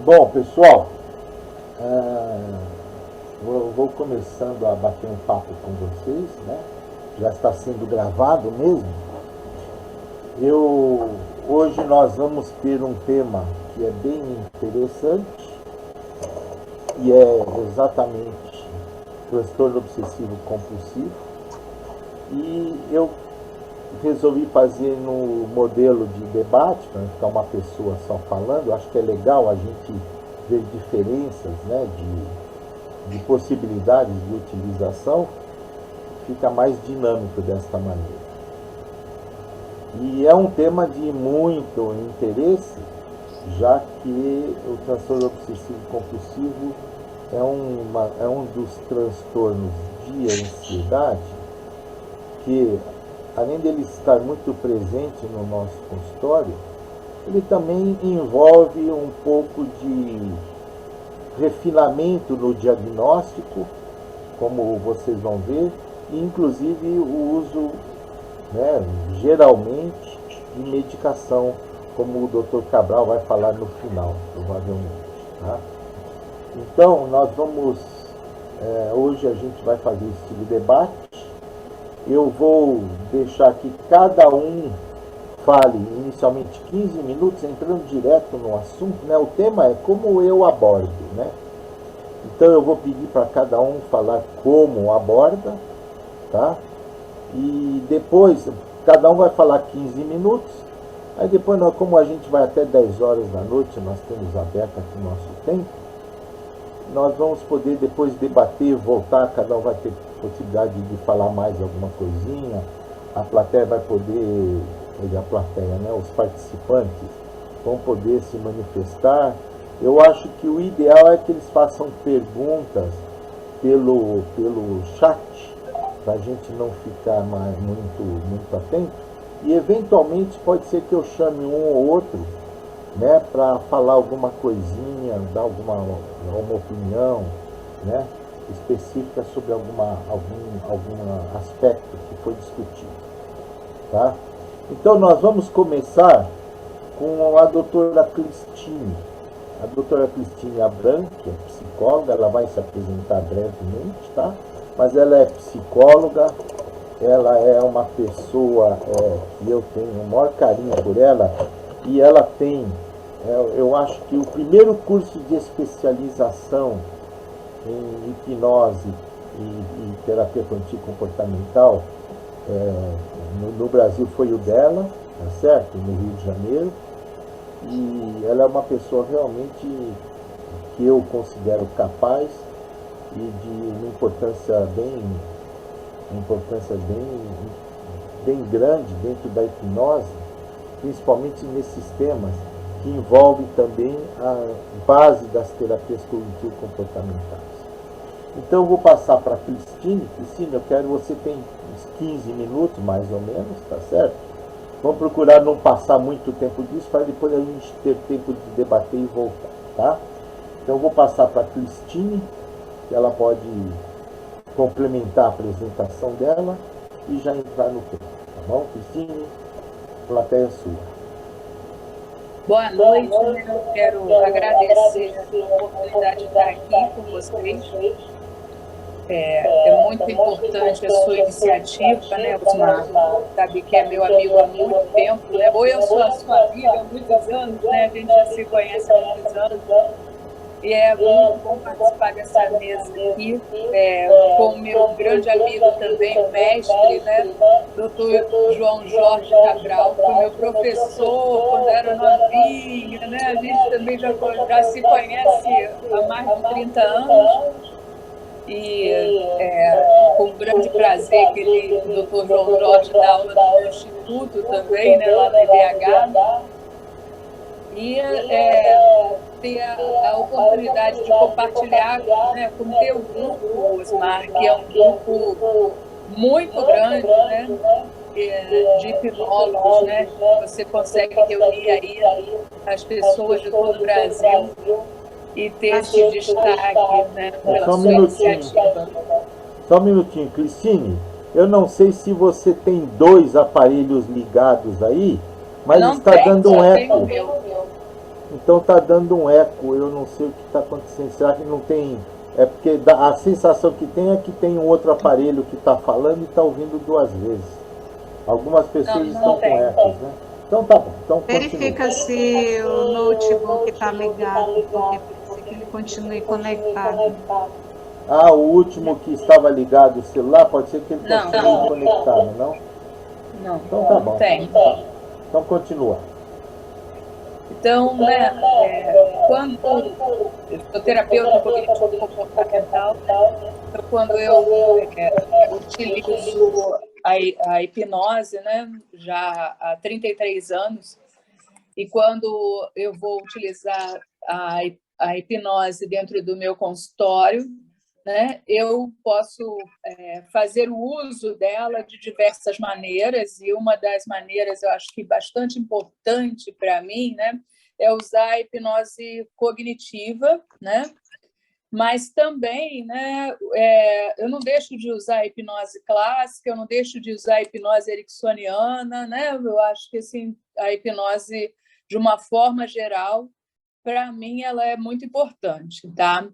Bom, pessoal, ah, vou começando a bater um papo com vocês, né? Já está sendo gravado mesmo. Hoje nós vamos ter um tema que é bem interessante e é exatamente transtorno obsessivo compulsivo. E eu resolvi fazer no modelo de debate, para não ficar uma pessoa só falando. Eu acho que é legal a gente ver diferenças, né, de possibilidades de utilização, fica mais dinâmico desta maneira. E é um tema de muito interesse, já que o transtorno obsessivo compulsivo é um dos transtornos de ansiedade que, além dele estar muito presente no nosso consultório, ele também envolve um pouco de refinamento no diagnóstico, como vocês vão ver, e inclusive o uso, né, geralmente, de medicação, como o Dr. Cabral vai falar no final, provavelmente. Tá? Então, nós vamos, hoje a gente vai fazer esse tipo de debate. Eu vou deixar que cada um fale inicialmente 15 minutos, entrando direto no assunto, né? O tema é como eu abordo, né? Então eu vou pedir para cada um falar como aborda, tá? E depois, cada um vai falar 15 minutos, aí depois, como a gente vai até 10 horas da noite, nós temos aberto aqui o nosso tempo, nós vamos poder depois debater, voltar, cada um vai ter possibilidade de falar mais alguma coisinha, a plateia vai poder, a plateia, né, os participantes vão poder se manifestar. Eu acho que o ideal é que eles façam perguntas pelo chat, para a gente não ficar muito atento, e eventualmente pode ser que eu chame um ou outro, né, para falar alguma coisinha, dar alguma opinião, né, específica sobre algum aspecto que foi discutido. Tá? Então nós vamos começar com a doutora Cristine. A doutora Cristine Abram, que é psicóloga, ela vai se apresentar brevemente, tá? Mas ela é psicóloga, ela é uma pessoa que eu tenho o maior carinho por ela, e ela tem, eu acho que o primeiro curso de especialização em hipnose e terapia cognitivo-comportamental no Brasil foi o dela, tá certo? No Rio de Janeiro. E ela é uma pessoa realmente que eu considero capaz e de uma importância bem grande dentro da hipnose, principalmente nesses temas que envolvem também a base das terapias cognitivo-comportamentais. Então eu vou passar para a Cristine. Cristine, você tem uns 15 minutos, mais ou menos, tá certo? Vamos procurar não passar muito tempo disso, para depois a gente ter tempo de debater e voltar, tá? Então eu vou passar para a Cristine, que ela pode complementar a apresentação dela e já entrar no tema, tá bom? Cristine, a plateia é sua. Boa noite, eu quero agradecer a oportunidade de estar aqui com vocês. É muito importante a sua iniciativa, né, Osmar? Sabe que é meu amigo há muito tempo, né? Ou eu sou a sua amiga há muitos anos, né? A gente já se conhece há muitos anos. E é muito bom participar dessa mesa aqui, com o meu grande amigo também, o mestre, né? Dr. João Jorge Cabral, que foi meu professor quando era novinha, né? A gente também já se conhece há mais de 30 anos. E com grande prazer que o Dr. João Jorge dá aula no meu instituto também, né? Lá no IDH. E ter a oportunidade de compartilhar, né, com o teu grupo, Osmar, que é um grupo muito grande, né, de hipnólogos, né? Você consegue reunir aí as pessoas de todo o Brasil e ter esse destaque, né, pela sua iniciativa. Só um minutinho, Cristine. Eu não sei se você tem 2 aparelhos ligados aí, mas não está tem, dando um eco. Então tá dando um eco, eu não sei o que está acontecendo. Será que não tem. É porque a sensação que tem é que tem um outro aparelho que está falando e está ouvindo duas vezes. Algumas Não, pessoas não estão com tem. ecos, né? Então tá bom, então continua. Verifica se o notebook está ligado, porque pode ser que ele continue conectado. Ah, o último que estava ligado o celular, pode ser que ele Não, continue conectado, não? não, Então tá não bom. tem. Então continua. Então, né, quando eu sou terapeuta cognitivo comportamental, então quando eu utilizo a hipnose, né, já há 33 anos, e quando eu vou utilizar a hipnose dentro do meu consultório, né, eu posso fazer o uso dela de diversas maneiras, e uma das maneiras, eu acho que bastante importante para mim, né, é usar a hipnose cognitiva, né, mas também, né, eu não deixo de usar a hipnose clássica, eu não deixo de usar a hipnose ericksoniana, né, eu acho que assim, a hipnose, de uma forma geral, para mim, ela é muito importante, tá?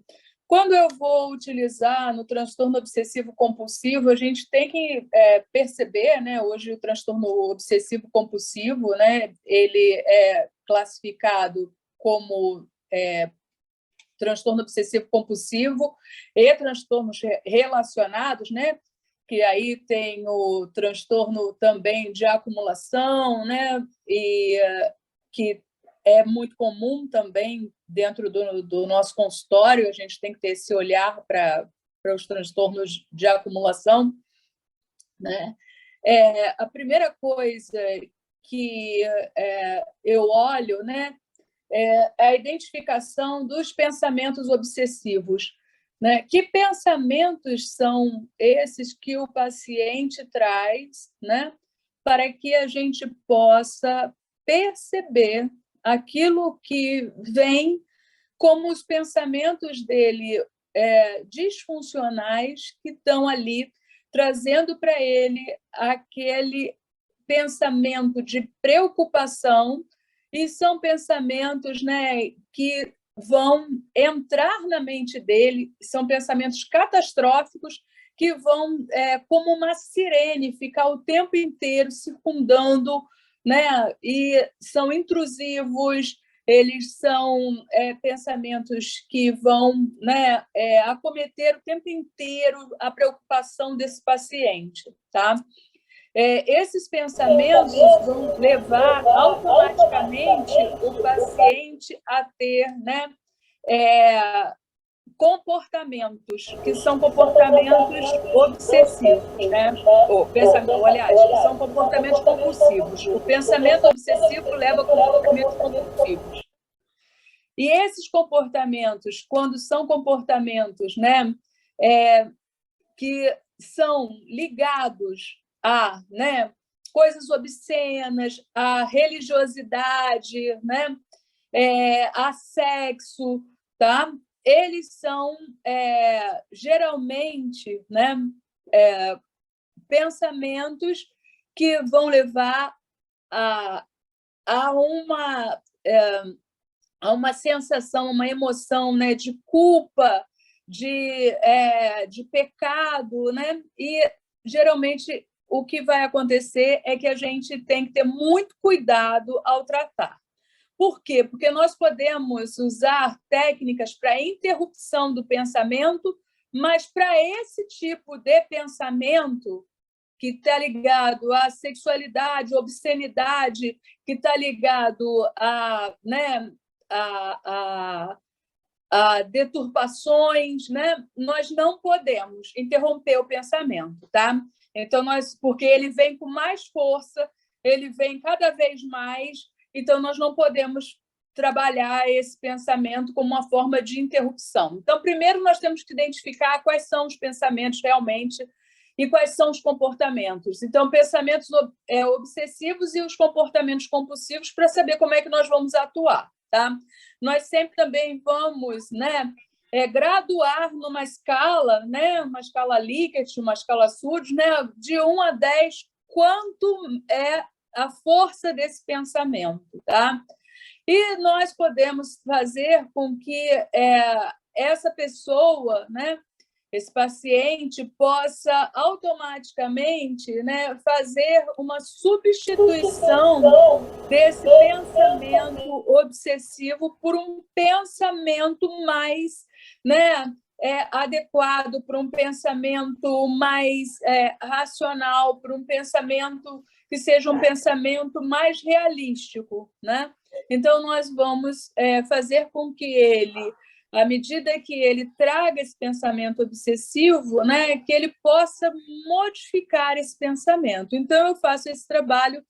Quando eu vou utilizar no transtorno obsessivo-compulsivo, a gente tem que perceber, né? Hoje o transtorno obsessivo-compulsivo, né? Ele é classificado como transtorno obsessivo-compulsivo e transtornos relacionados, né? Que aí tem o transtorno também de acumulação, né? E que é muito comum também dentro do nosso consultório, a gente tem que ter esse olhar para os transtornos de acumulação, né? A primeira coisa que eu olho, né, é a identificação dos pensamentos obsessivos, né? Que pensamentos são esses que o paciente traz, né, para que a gente possa perceber aquilo que vem como os pensamentos dele disfuncionais que estão ali trazendo para ele aquele pensamento de preocupação, e são pensamentos, né, que vão entrar na mente dele, são pensamentos catastróficos que vão, como uma sirene, ficar o tempo inteiro circundando, né, e são intrusivos, eles são pensamentos que vão, né, acometer o tempo inteiro a preocupação desse paciente, tá? Esses pensamentos vão levar automaticamente o paciente a ter, né, comportamentos que são comportamentos obsessivos, né? Aliás, que são comportamentos compulsivos. O pensamento obsessivo leva a comportamentos compulsivos. E esses comportamentos, quando são comportamentos, né, que são ligados a, né, coisas obscenas, a religiosidade, né, a sexo, tá? Eles são geralmente, né, pensamentos que vão levar a uma sensação, uma emoção, né, de culpa, de pecado, né? E geralmente o que vai acontecer é que a gente tem que ter muito cuidado ao tratar. Por quê? Porque nós podemos usar técnicas para interrupção do pensamento, mas para esse tipo de pensamento que está ligado à sexualidade, obscenidade, que está ligado a, né, a deturpações, né? Nós não podemos interromper o pensamento, tá? Então, porque ele vem com mais força, ele vem cada vez mais, então nós não podemos trabalhar esse pensamento como uma forma de interrupção. Então, primeiro nós temos que identificar quais são os pensamentos realmente e quais são os comportamentos. Então, pensamentos obsessivos e os comportamentos compulsivos, para saber como é que nós vamos atuar, tá? Nós sempre também vamos, né, graduar numa escala, né, uma escala Likert, uma escala Sud, né, de 1 a 10, quanto é a força desse pensamento, tá? E nós podemos fazer com que essa pessoa, né, esse paciente, possa automaticamente, né, fazer uma substituição desse pensamento obsessivo por um pensamento mais, né, adequado, por um pensamento mais racional, por um pensamento que seja um pensamento mais realístico, né? Então, nós vamos fazer com que ele, à medida que ele traga esse pensamento obsessivo, né, que ele possa modificar esse pensamento. Então, eu faço esse trabalho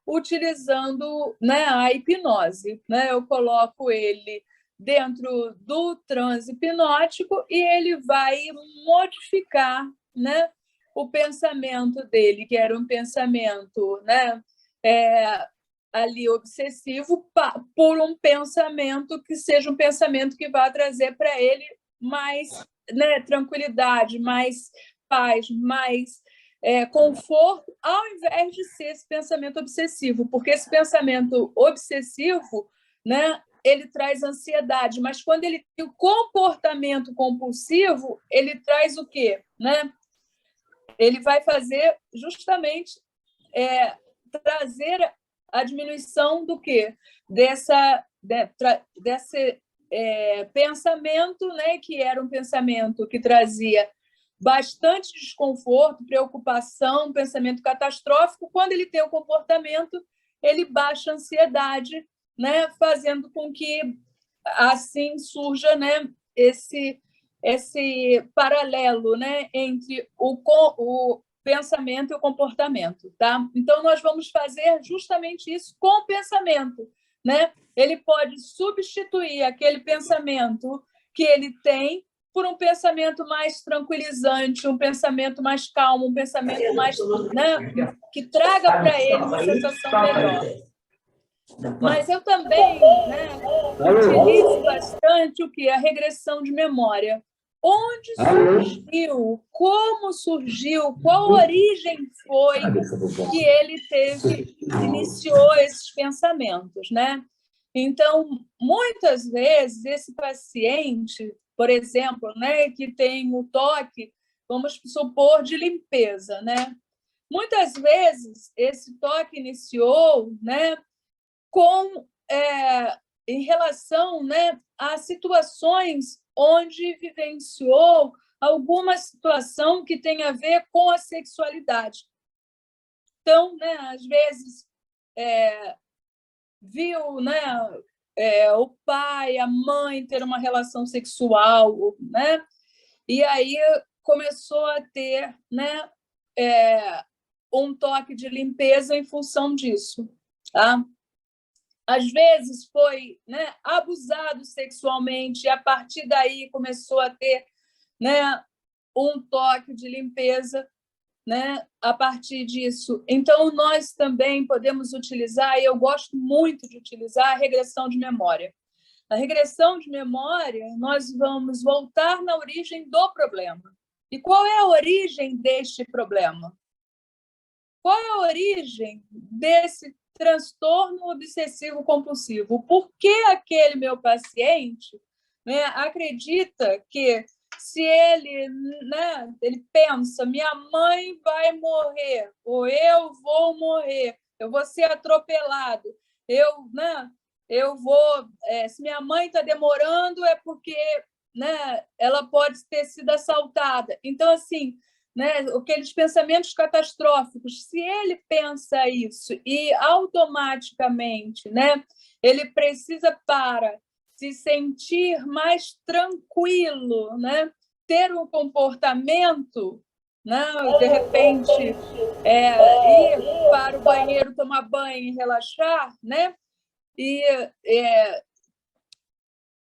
utilizando, né, a hipnose. Né? Eu coloco ele dentro do transe hipnótico e ele vai modificar, né, o pensamento dele, que era um pensamento, né, ali obsessivo, por um pensamento que seja um pensamento que vá trazer para ele mais, né, tranquilidade, mais paz, mais conforto, ao invés de ser esse pensamento obsessivo, porque esse pensamento obsessivo, né, ele traz ansiedade, mas quando ele tem o comportamento compulsivo, ele traz o quê? Né? Ele vai fazer justamente trazer a diminuição do quê? Desse pensamento, né, que era um pensamento que trazia bastante desconforto, preocupação, pensamento catastrófico. Quando ele tem o comportamento, ele baixa a ansiedade, né, fazendo com que assim surja, né, esse paralelo, né, entre o pensamento e o comportamento, tá? Então nós vamos fazer justamente isso com o pensamento, né? Ele pode substituir aquele pensamento que ele tem por um pensamento mais tranquilizante, um pensamento mais calmo, um pensamento mais, né, que traga para ele uma sensação melhor. Mas eu também, né, utilizo bastante o que? A regressão de memória. Onde surgiu? Como surgiu? Qual origem foi que ele iniciou esses pensamentos, né? Então, muitas vezes, esse paciente, por exemplo, né, que tem o toque, vamos supor, de limpeza, né? Muitas vezes, esse toque iniciou, né, em relação, né, a situações onde vivenciou alguma situação que tem a ver com a sexualidade. Então, né, às vezes, viu, né, o pai, a mãe ter uma relação sexual, né, e aí começou a ter, né, um toque de limpeza em função disso. Tá? Às vezes foi, né, abusado sexualmente e a partir daí começou a ter, né, um toque de limpeza, né, a partir disso. Então, nós também podemos utilizar, e eu gosto muito de utilizar, a regressão de memória. Na regressão de memória, nós vamos voltar na origem do problema. E qual é a origem deste problema? Qual é a origem desse transtorno obsessivo compulsivo? Por que aquele meu paciente, né, acredita que se ele, né, ele pensa, minha mãe vai morrer, ou eu vou morrer, eu vou ser atropelado, né, eu vou, se minha mãe está demorando é porque, né, ela pode ter sido assaltada. Então, assim, né, aqueles pensamentos catastróficos, se ele pensa isso e automaticamente, né, ele precisa, para se sentir mais tranquilo, né, ter um comportamento, né, de repente ir para o banheiro tomar banho e relaxar, né, e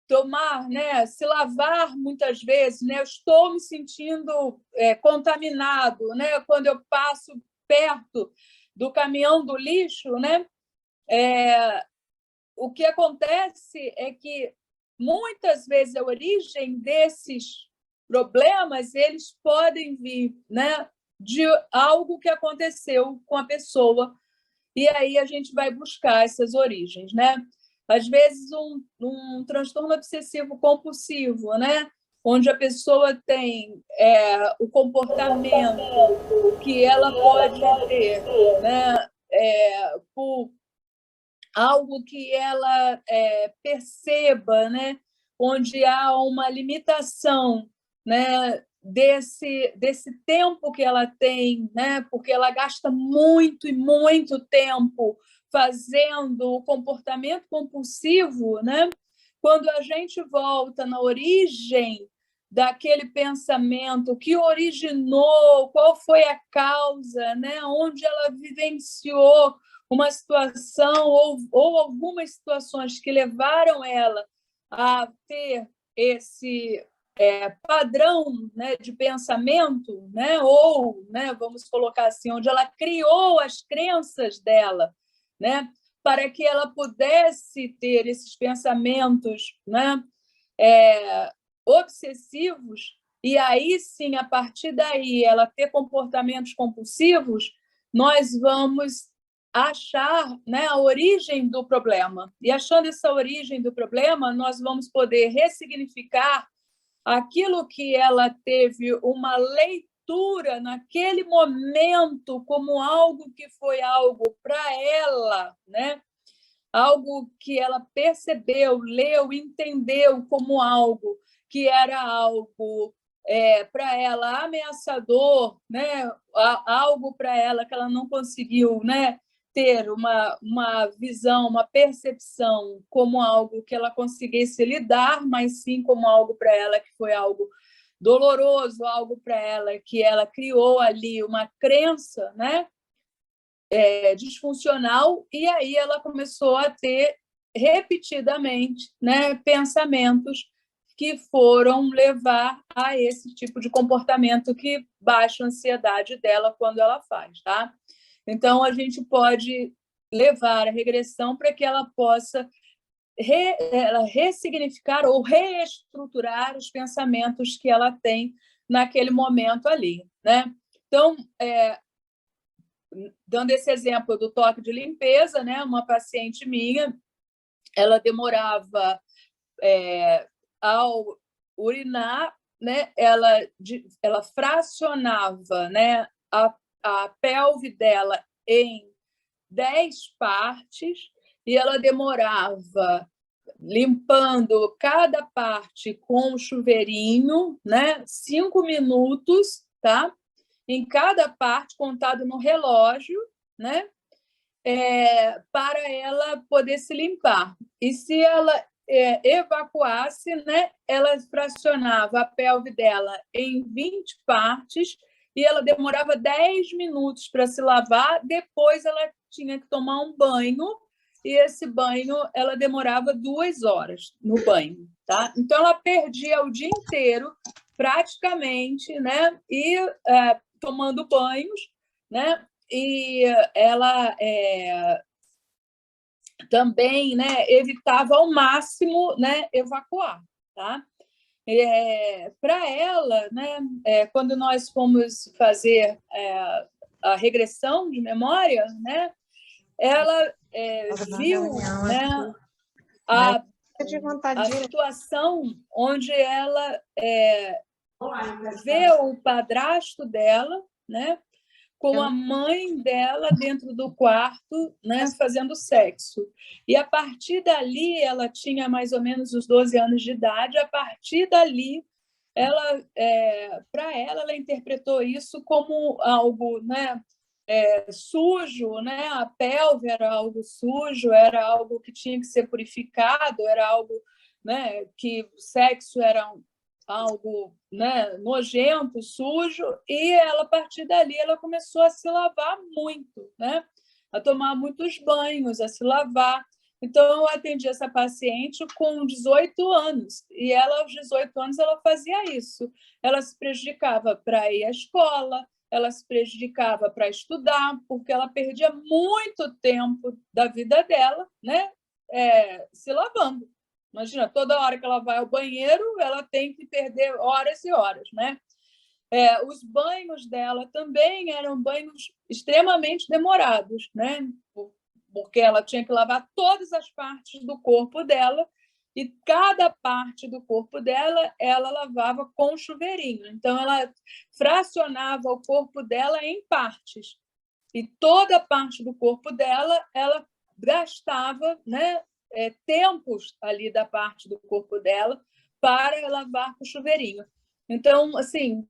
tomar, né, se lavar muitas vezes, né, eu estou me sentindo contaminado, né, quando eu passo perto do caminhão do lixo, né, o que acontece é que muitas vezes a origem desses problemas eles podem vir, né, de algo que aconteceu com a pessoa e aí a gente vai buscar essas origens, né? às vezes um transtorno obsessivo compulsivo, né? Onde a pessoa tem o comportamento que ela pode ter, né? Por algo que ela perceba, né? Onde há uma limitação, né? Desse tempo que ela tem, né? Porque ela gasta muito e muito tempo fazendo o comportamento compulsivo, né? Quando a gente volta na origem daquele pensamento que originou, qual foi a causa, né? Onde ela vivenciou uma situação ou algumas situações que levaram ela a ter esse padrão, né, de pensamento, né, ou, né, vamos colocar assim, onde ela criou as crenças dela, né, para que ela pudesse ter esses pensamentos, né, obsessivos, e aí sim, a partir daí, ela ter comportamentos compulsivos, nós vamos achar, né, a origem do problema. E achando essa origem do problema, nós vamos poder ressignificar aquilo que ela teve uma leitura naquele momento como algo que foi algo para ela, né? Algo que ela percebeu, leu, entendeu como algo que era algo para ela ameaçador, né? Algo para ela que ela não conseguiu, né? Ter uma visão, uma percepção como algo que ela conseguisse lidar, mas sim como algo para ela que foi algo doloroso, algo para ela que ela criou ali uma crença, né? Disfuncional, e aí ela começou a ter repetidamente, né, pensamentos que foram levar a esse tipo de comportamento que baixa a ansiedade dela quando ela faz, tá? Então, a gente pode levar a regressão para que ela possa ressignificar ou reestruturar os pensamentos que ela tem naquele momento ali, né? Então, dando esse exemplo do toque de limpeza, né? Uma paciente minha, ela demorava ao urinar, né? Ela fracionava, né? A pelve dela em 10 partes e ela demorava limpando cada parte com o chuveirinho, né? 5 minutos, tá? Em cada parte, contado no relógio, né? Para ela poder se limpar. E se ela evacuasse, né? Ela fracionava a pelve dela em 20 partes e ela demorava 10 minutos para se lavar, depois ela tinha que tomar um banho, e esse banho ela demorava 2 horas no banho, tá? Então ela perdia o dia inteiro praticamente, né? E tomando banhos, né? E ela também, né, evitava ao máximo, né, evacuar, tá? Para ela, né, quando nós fomos fazer a regressão de memória, né, ela viu, né, a situação onde ela vê o padrasto dela, né, com a mãe dela dentro do quarto, né, fazendo sexo. E a partir dali, ela tinha mais ou menos os 12 anos de idade, a partir dali, para ela interpretou isso como algo, né, sujo, né? A pelve era algo sujo, era algo que tinha que ser purificado, era algo, né, que o sexo era algo, né, nojento, sujo, e ela, a partir dali, ela começou a se lavar muito, né? A tomar muitos banhos, a se lavar. Então, eu atendi essa paciente com 18 anos, e ela, aos 18 anos, ela fazia isso. Ela se prejudicava para ir à escola, ela se prejudicava para estudar, porque ela perdia muito tempo da vida dela, né, se lavando. Imagina, toda hora que ela vai ao banheiro, ela tem que perder horas e horas, né? Os banhos dela também eram banhos extremamente demorados, né? porque ela tinha que lavar todas as partes do corpo dela, e cada parte do corpo dela, ela lavava com chuveirinho. Então, ela fracionava o corpo dela em partes. E toda parte do corpo dela, ela gastava, né, tempos ali da parte do corpo dela para lavar com chuveirinho. Então, assim,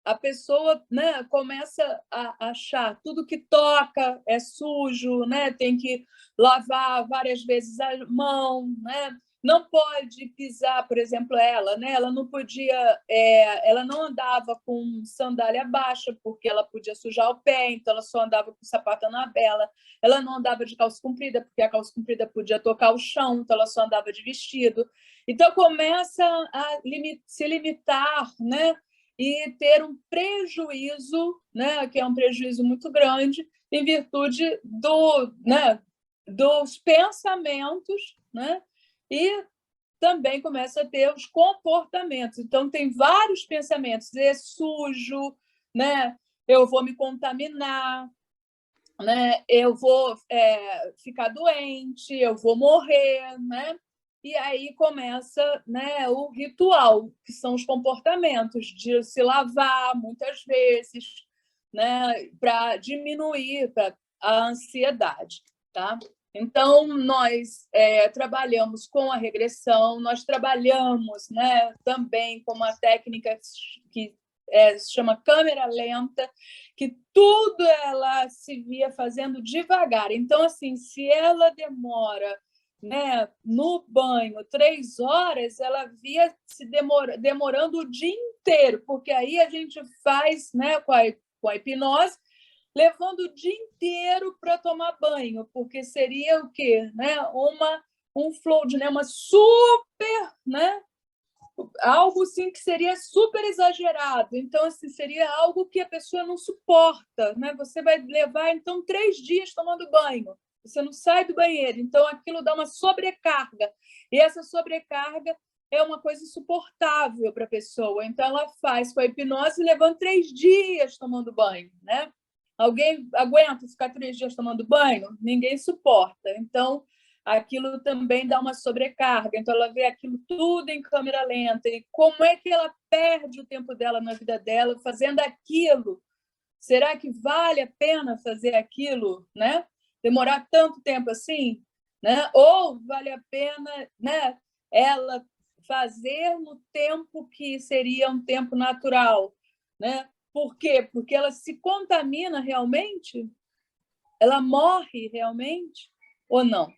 a pessoa, né, começa a achar tudo que toca é sujo, né, tem que lavar várias vezes a mão, né, não pode pisar, por exemplo, né, ela não podia, ela não andava com sandália baixa porque ela podia sujar o pé, então ela só andava com sapato anabela. Ela não andava de calça comprida porque a calça comprida podia tocar o chão, então ela só andava de vestido. Então começa a se limitar, né, e ter um prejuízo, né, que é um prejuízo muito grande, em virtude né, dos pensamentos, né, e também começa a ter os comportamentos. Então, tem vários pensamentos: é sujo, né, eu vou me contaminar, né, eu vou ficar doente, eu vou morrer, né? E aí começa, né, o ritual, que são os comportamentos de se lavar muitas vezes, né, para diminuir a ansiedade, tá? Então, nós trabalhamos com a regressão, nós trabalhamos, né, também com uma técnica que se chama câmera lenta, que tudo ela se via fazendo devagar. Então, assim, se ela demora, né, no banho 3 horas, ela via se demorando o dia inteiro, porque aí a gente faz, né, com a hipnose, levando o dia inteiro para tomar banho, porque seria o quê? Né? Um float, né? Uma super, né? Algo assim que seria super exagerado. Então, assim, seria algo que a pessoa não suporta, né? Você vai levar, então, 3 dias tomando banho. Você não sai do banheiro. Então, aquilo dá uma sobrecarga. E essa sobrecarga é uma coisa insuportável para a pessoa. Então, ela faz com a hipnose levando 3 dias tomando banho, né? Alguém aguenta ficar 3 dias tomando banho? Ninguém suporta. Então, aquilo também dá uma sobrecarga. Então, ela vê aquilo tudo em câmera lenta. E como é que ela perde o tempo dela na vida dela fazendo aquilo? Será que vale a pena fazer aquilo, né? Demorar tanto tempo assim, né? Ou vale a pena, né, ela fazer no tempo que seria um tempo natural, né? Por quê? Porque ela se contamina realmente? Ela morre realmente ou não?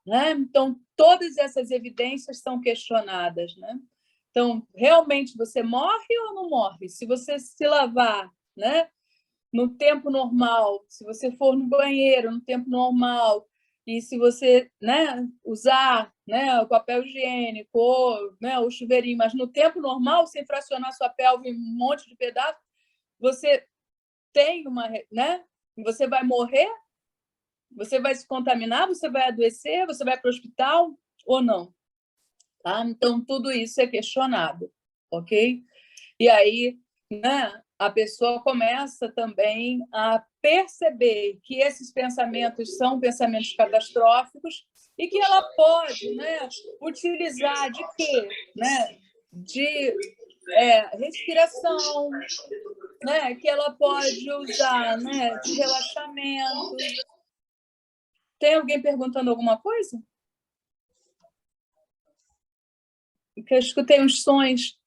Né? Então, todas essas evidências são questionadas. Né? Então, realmente você morre ou não morre? Se você se lavar, né, no tempo normal, se você for no banheiro no tempo normal, e se você, né, usar, né, o papel higiênico ou, né, o chuveirinho, mas no tempo normal, sem fracionar sua pelve em um monte de pedaço, você tem uma, né, você vai morrer. Você vai se contaminar, você vai adoecer, você vai para o hospital ou não? Tá? Então, tudo isso é questionado, ok? E aí, né, a pessoa começa também a perceber que esses pensamentos são pensamentos catastróficos e que ela pode, né, utilizar de quê? Né? De respiração, né? Que ela pode usar, né, de relaxamento. Tem alguém perguntando alguma coisa? Que eu escutei uns sons,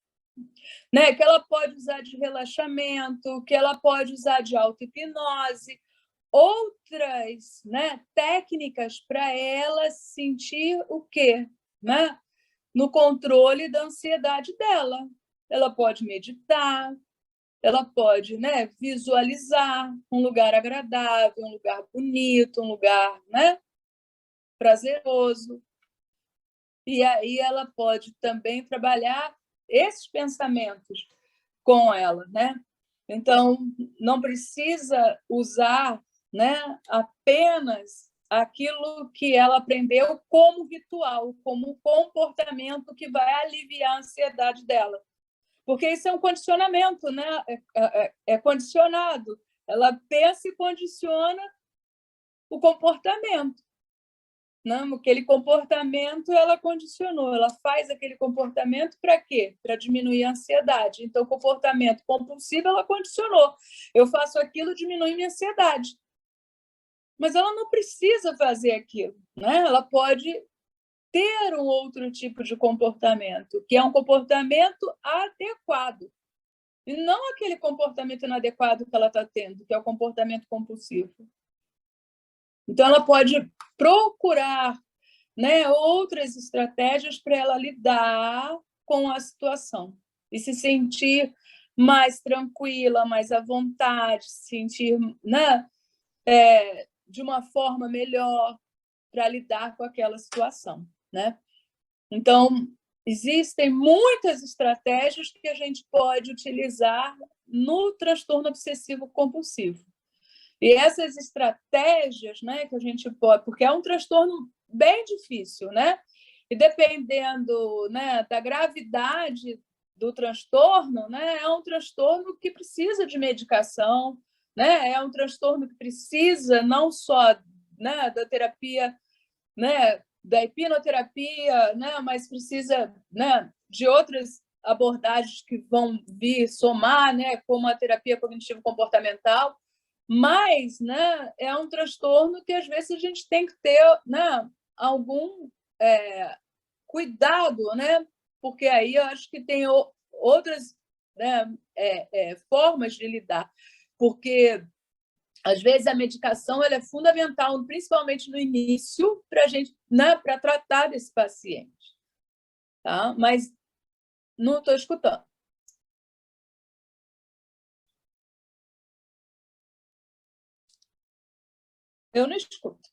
né? Que ela pode usar de relaxamento, que ela pode usar de auto-hipnose, outras, né, técnicas para ela sentir o quê? Né? No controle da ansiedade dela. Ela pode meditar, ela pode, né, visualizar um lugar agradável, um lugar bonito, um lugar, né, prazeroso. E aí ela pode também trabalhar esses pensamentos com ela, né? Então, não precisa usar, né, apenas aquilo que ela aprendeu como ritual, como comportamento que vai aliviar a ansiedade dela. Porque isso é um condicionamento, né? É condicionado. Ela pensa e condiciona o comportamento. Não, aquele comportamento ela condicionou, ela faz aquele comportamento para quê? Para diminuir a ansiedade. Então, o comportamento compulsivo ela condicionou. Eu faço aquilo, diminui minha ansiedade. Mas ela não precisa fazer aquilo, né? Ela pode ter um outro tipo de comportamento, que é um comportamento adequado. E não aquele comportamento inadequado que ela está tendo, que é o comportamento compulsivo. Então, ela pode procurar, né, outras estratégias para ela lidar com a situação e se sentir mais tranquila, mais à vontade, se sentir, né, de uma forma melhor para lidar com aquela situação, né? Então, existem muitas estratégias que a gente pode utilizar no transtorno obsessivo compulsivo. E essas estratégias, né, que a gente pode, porque é um transtorno bem difícil, né? E dependendo, né, da gravidade do transtorno, né, é um transtorno que precisa de medicação, né? É um transtorno que precisa não só, né, da terapia, né, da hipnoterapia, né, mas precisa, né, de outras abordagens que vão vir somar, né, como a terapia cognitivo-comportamental. Mas, né, é um transtorno que às vezes a gente tem que ter, né, algum cuidado, né, porque aí eu acho que tem outras, né, formas de lidar, porque às vezes a medicação ela é fundamental, principalmente no início, para a gente, né, para tratar desse paciente, tá? Mas não estou escutando. Eu não escuto.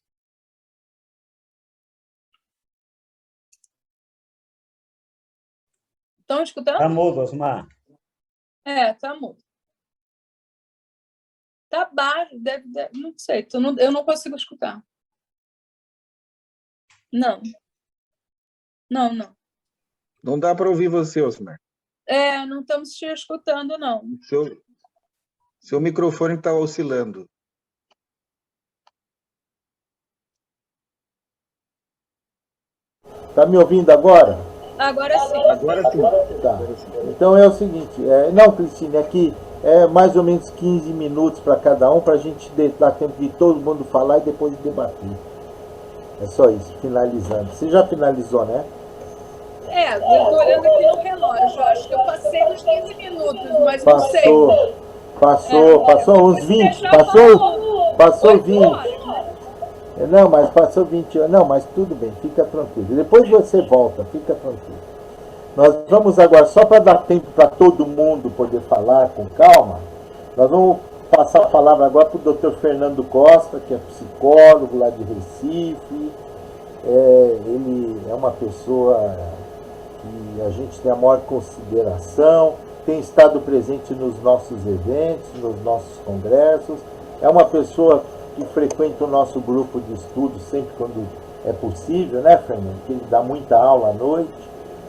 Estão escutando? Está mudo, Osmar. Está mudo. Está baixo, não sei, eu não consigo escutar. Não. Não. Não dá para ouvir você, Osmar. Não estamos te escutando, não. Seu microfone está oscilando. Está me ouvindo agora? Agora sim. Agora sim. Tá. Então é o seguinte, não, Cristine, aqui é mais ou menos 15 minutos para cada um, para a gente dar tempo de todo mundo falar e depois debater. É só isso, finalizando. Você já finalizou, né? Eu estou olhando aqui no relógio, acho que eu passei dos 15 minutos, mas não sei. Passou uns 20, passou 20. Não, mas passou 20 anos. Não, mas tudo bem, fica tranquilo. Depois você volta, fica tranquilo. Nós vamos agora, só para dar tempo para todo mundo poder falar com calma, nós vamos passar a palavra agora para o Dr. Fernando Costa, que é psicólogo lá de Recife. Ele é uma pessoa que a gente tem a maior consideração, tem estado presente nos nossos eventos, nos nossos congressos. É uma pessoa que frequenta o nosso grupo de estudo sempre quando é possível, né, Fernando? Que ele dá muita aula à noite.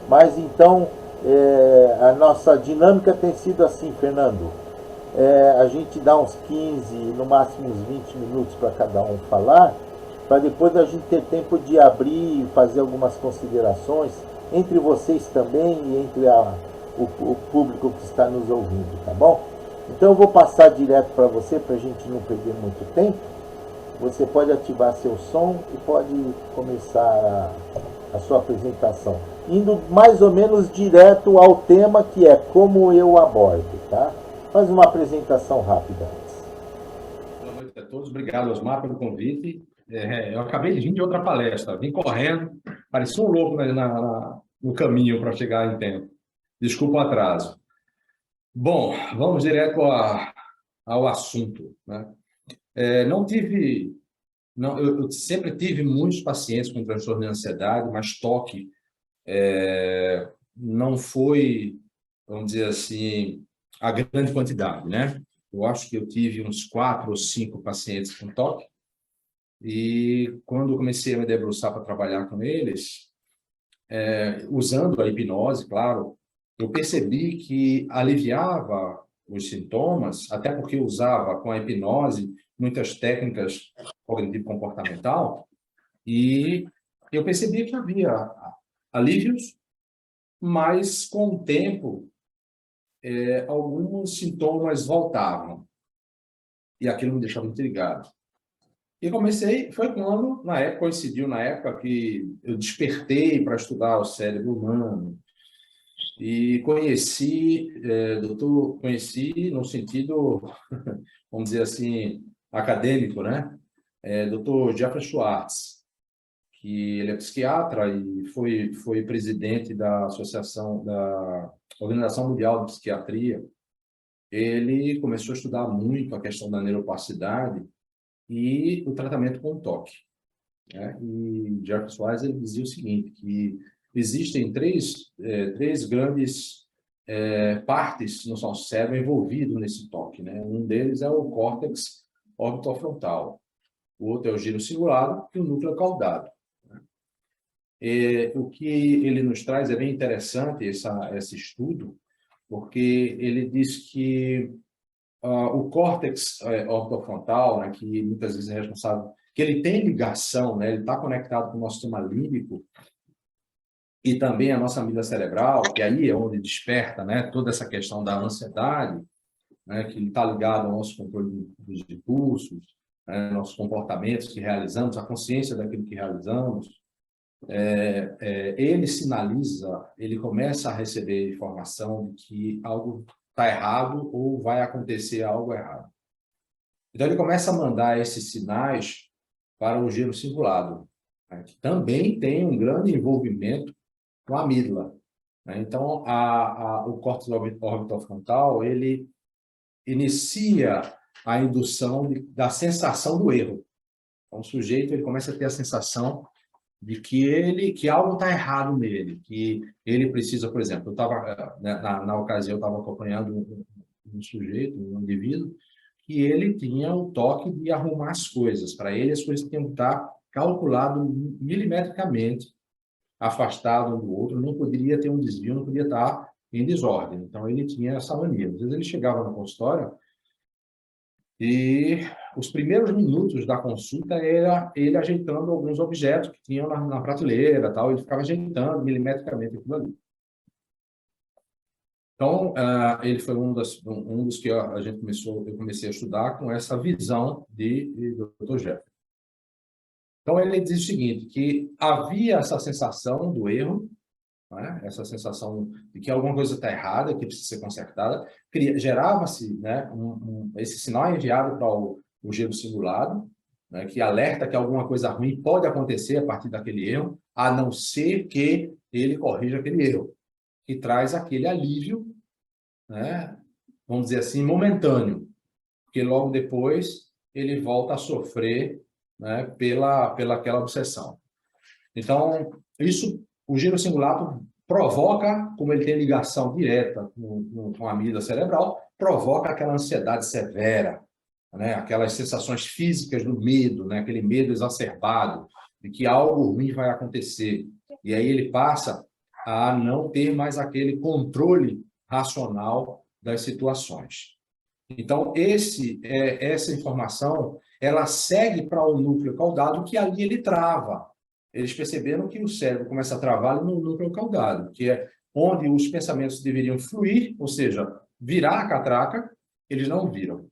Mas então, a nossa dinâmica tem sido assim, Fernando. A gente dá uns 15, no máximo uns 20 minutos para cada um falar, para depois a gente ter tempo de abrir e fazer algumas considerações entre vocês também e entre o público que está nos ouvindo, tá bom? Então eu vou passar direto para você, para a gente não perder muito tempo. Você pode ativar seu som e pode começar a sua apresentação, indo mais ou menos direto ao tema, que é como eu abordo, tá? Faz uma apresentação rápida antes. Boa noite a todos, obrigado, Osmar, pelo convite. Eu acabei de vir de outra palestra, vim correndo, parecia um louco no caminho para chegar em tempo. Desculpa o atraso. Bom, vamos direto ao assunto, né? Eu sempre tive muitos pacientes com transtorno de ansiedade, mas toque não foi, vamos dizer assim, a grande quantidade, né? Eu acho que eu tive uns 4 ou 5 pacientes com toque, e quando eu comecei a me debruçar para trabalhar com eles, usando a hipnose, claro, eu percebi que aliviava os sintomas, até porque eu usava com a hipnose muitas técnicas cognitivo-comportamental, e eu percebi que havia alívios, mas com o tempo, alguns sintomas voltavam, e aquilo me deixava intrigado. E comecei, foi quando, coincidiu na época que eu despertei para estudar o cérebro humano, e conheci no sentido, vamos dizer assim, acadêmico, né? Dr. Jeffrey Schwartz, que ele é psiquiatra e foi presidente da da Organização Mundial de Psiquiatria. Ele começou a estudar muito a questão da neuroplasticidade e o tratamento com toque, né? E Jeffrey Schwartz, ele dizia o seguinte, que existem três grandes partes no nosso cérebro envolvido nesse toque, né? Um deles é o córtex orbitofrontal, o outro é o giro cingulado e o núcleo caudado. O que ele nos traz é bem interessante esse estudo, porque ele diz que o córtex orbitofrontal, né, que muitas vezes é responsável, que ele tem ligação, né, ele está conectado com o nosso sistema límbico e também a nossa amígdala cerebral, que aí é onde desperta, né, toda essa questão da ansiedade, né, que está ligado ao nosso controle dos impulsos, né, nossos comportamentos que realizamos, a consciência daquilo que realizamos. Ele sinaliza, ele começa a receber informação de que algo está errado ou vai acontecer algo errado. Então, ele começa a mandar esses sinais para o giro cingulado, né, que também tem um grande envolvimento com a amígdala, né? Então, o córtex orbitofrontal, ele inicia a indução da sensação do erro. Então, o sujeito ele começa a ter a sensação de que algo está errado nele, que ele precisa, por exemplo, eu estava, na ocasião, eu estava acompanhando um sujeito, um indivíduo, que ele tinha o toque de arrumar as coisas. Para ele, as coisas tinham que estar calculado milimetricamente, afastado um do outro, não poderia ter um desvio, não podia estar em desordem. Então, ele tinha essa mania. Às vezes, ele chegava no consultório e os primeiros minutos da consulta era ele ajeitando alguns objetos que tinham na prateleira, tal, ele ficava ajeitando milimetricamente aquilo ali. Então, ele foi um dos que eu comecei a estudar com essa visão de Dr. Jeffrey. Então, ele diz o seguinte, que havia essa sensação do erro, né? Essa sensação de que alguma coisa está errada, que precisa ser consertada, gerava-se, né, esse sinal enviado para o giro cingulado, né, que alerta que alguma coisa ruim pode acontecer a partir daquele erro, a não ser que ele corrija aquele erro, que traz aquele alívio, né, vamos dizer assim, momentâneo, porque logo depois ele volta a sofrer, né, pela aquela obsessão. Então, o giro cingulado provoca, como ele tem ligação direta com a amígdala cerebral, provoca aquela ansiedade severa, né? Aquelas sensações físicas do medo, né? Aquele medo exacerbado de que algo ruim vai acontecer. E aí ele passa a não ter mais aquele controle racional das situações. Então, essa informação, ela segue para o núcleo caudado, que ali ele trava. Eles perceberam que o cérebro começa a travar no núcleo caudado, que é onde os pensamentos deveriam fluir, ou seja, virar a catraca, eles não viram.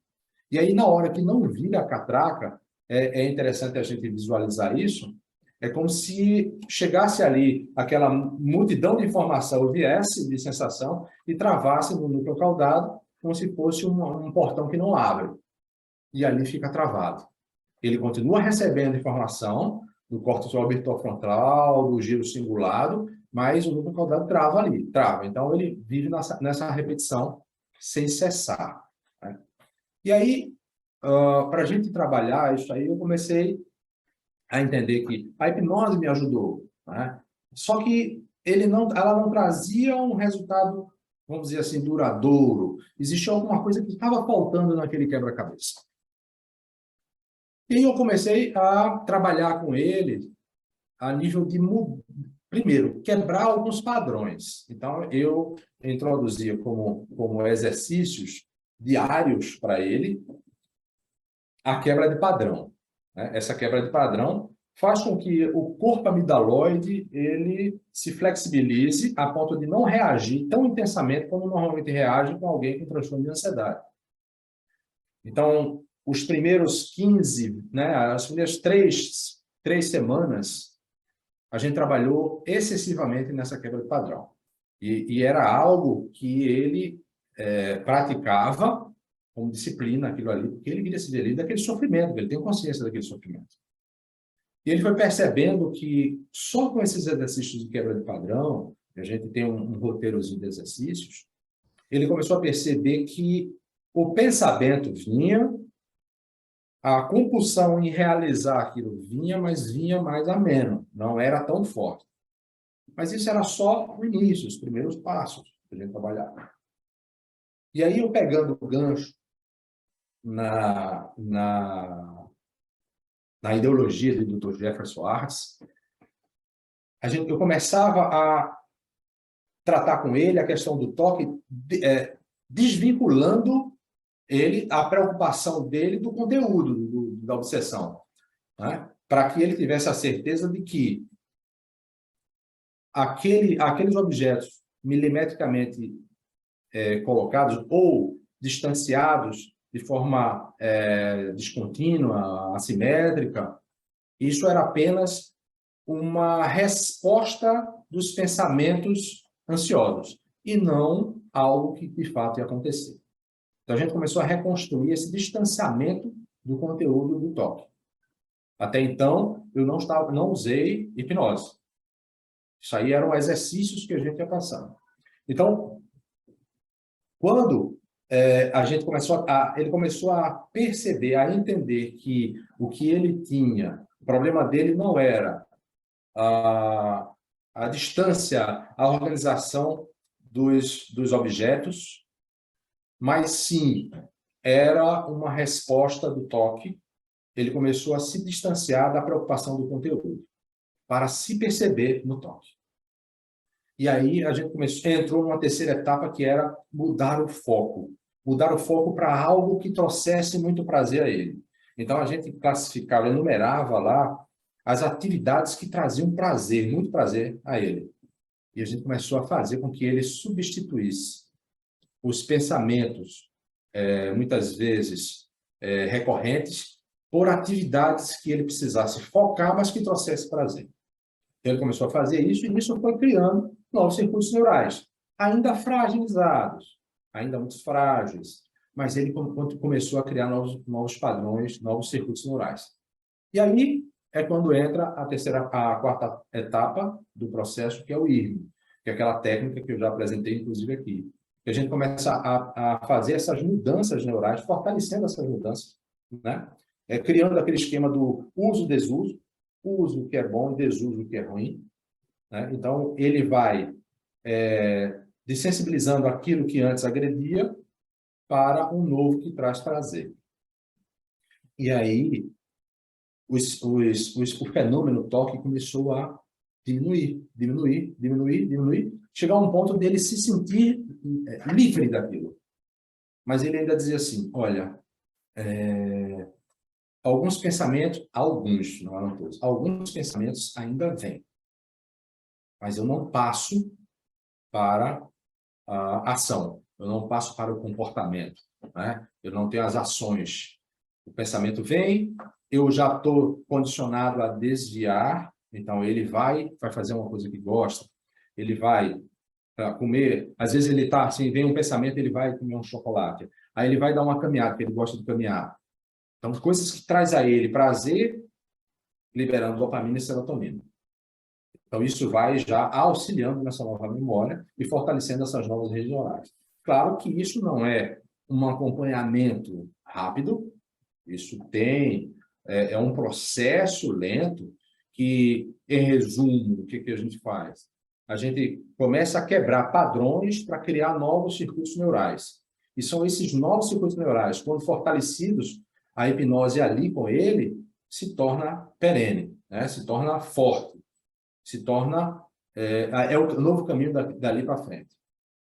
E aí, na hora que não vira a catraca, é interessante a gente visualizar isso, é como se chegasse ali aquela multidão de informação, viesse de sensação e travasse no núcleo caudado, como se fosse um portão que não abre. E ali fica travado. Ele continua recebendo informação do córtex orbitofrontal, do giro cingulado, mas o núcleo caudado trava ali, trava. Então, ele vive nessa repetição sem cessar, né? E aí, para a gente trabalhar isso aí, eu comecei a entender que a hipnose me ajudou, né? Só que ela não trazia um resultado, vamos dizer assim, duradouro. Existia alguma coisa que estava faltando naquele quebra-cabeça. E eu comecei a trabalhar com ele a nível de, primeiro, quebrar alguns padrões. Então, eu introduzia como exercícios diários para ele a quebra de padrão, né? Essa quebra de padrão faz com que o corpo amidaloide ele se flexibilize a ponto de não reagir tão intensamente como normalmente reage com alguém com transtorno de ansiedade. Então, os primeiros 15, né, as primeiras três semanas, a gente trabalhou excessivamente nessa quebra de padrão. E era algo que ele praticava como disciplina, aquilo ali, porque ele queria se ver livre daquele sofrimento, ele tem consciência daquele sofrimento. E ele foi percebendo que só com esses exercícios de quebra de padrão, a gente tem um roteirozinho de exercícios, ele começou a perceber que o pensamento vinha, a compulsão em realizar aquilo vinha, mas vinha mais ameno, não era tão forte. Mas isso era só o início, os primeiros passos para a gente trabalhar. E aí, eu pegando o gancho na ideologia do Dr. Jefferson Arts, eu começava a tratar com ele a questão do toque, desvinculando a preocupação dele do conteúdo da obsessão, né? Para que ele tivesse a certeza de que aqueles objetos milimetricamente colocados ou distanciados de forma descontínua, assimétrica, isso era apenas uma resposta dos pensamentos ansiosos e não algo que de fato ia acontecer. Então, a gente começou a reconstruir esse distanciamento do conteúdo do toque. Até então, eu não usei hipnose. Isso aí eram exercícios que a gente ia passando. Então, quando ele começou a perceber, a entender que o que ele tinha, o problema dele não era a distância, a organização dos objetos, mas sim era uma resposta do toque. Ele começou a se distanciar da preocupação do conteúdo, para se perceber no toque. E aí a gente entrou numa terceira etapa, que era mudar o foco. Mudar o foco para algo que trouxesse muito prazer a ele. Então, a gente classificava, enumerava lá as atividades que traziam prazer, muito prazer a ele. E a gente começou a fazer com que ele substituísse os pensamentos, muitas vezes recorrentes, por atividades que ele precisasse focar, mas que trouxesse prazer. Então, ele começou a fazer isso, e isso foi criando novos circuitos neurais, ainda fragilizados, ainda muito frágeis, mas ele começou a criar novos padrões, novos circuitos neurais. E aí é quando entra a quarta etapa do processo, que é o IRM, que é aquela técnica que eu já apresentei, inclusive, aqui. Que a gente começa a fazer essas mudanças neurais, fortalecendo essas mudanças, né? Criando aquele esquema do uso-desuso, uso que é bom e desuso que é ruim, né? Então, ele vai desensibilizando aquilo que antes agredia para um novo que traz prazer. E aí, o fenômeno toque começou a diminuir, chegar a um ponto dele se sentir livre daquilo. Mas ele ainda dizia assim, olha, alguns pensamentos, não eram todos, alguns pensamentos ainda vêm, mas eu não passo para a ação, eu não passo para o comportamento, né? Eu não tenho as ações. O pensamento vem, eu já estou condicionado a desviar, então ele vai fazer uma coisa que gosta, ele vai comer, às vezes ele está assim, vem um pensamento, ele vai comer um chocolate, aí ele vai dar uma caminhada, porque ele gosta de caminhar. Então, coisas que traz a ele prazer, liberando dopamina e serotonina. Então, isso vai já auxiliando nessa nova memória e fortalecendo essas novas redes neurais. Claro que isso não é um acompanhamento rápido, isso é um processo lento que, em resumo, o que a gente faz? A gente começa a quebrar padrões para criar novos circuitos neurais. E são esses novos circuitos neurais, quando fortalecidos, a hipnose ali com ele se torna perene, né? Se torna forte, se torna o novo caminho dali para frente.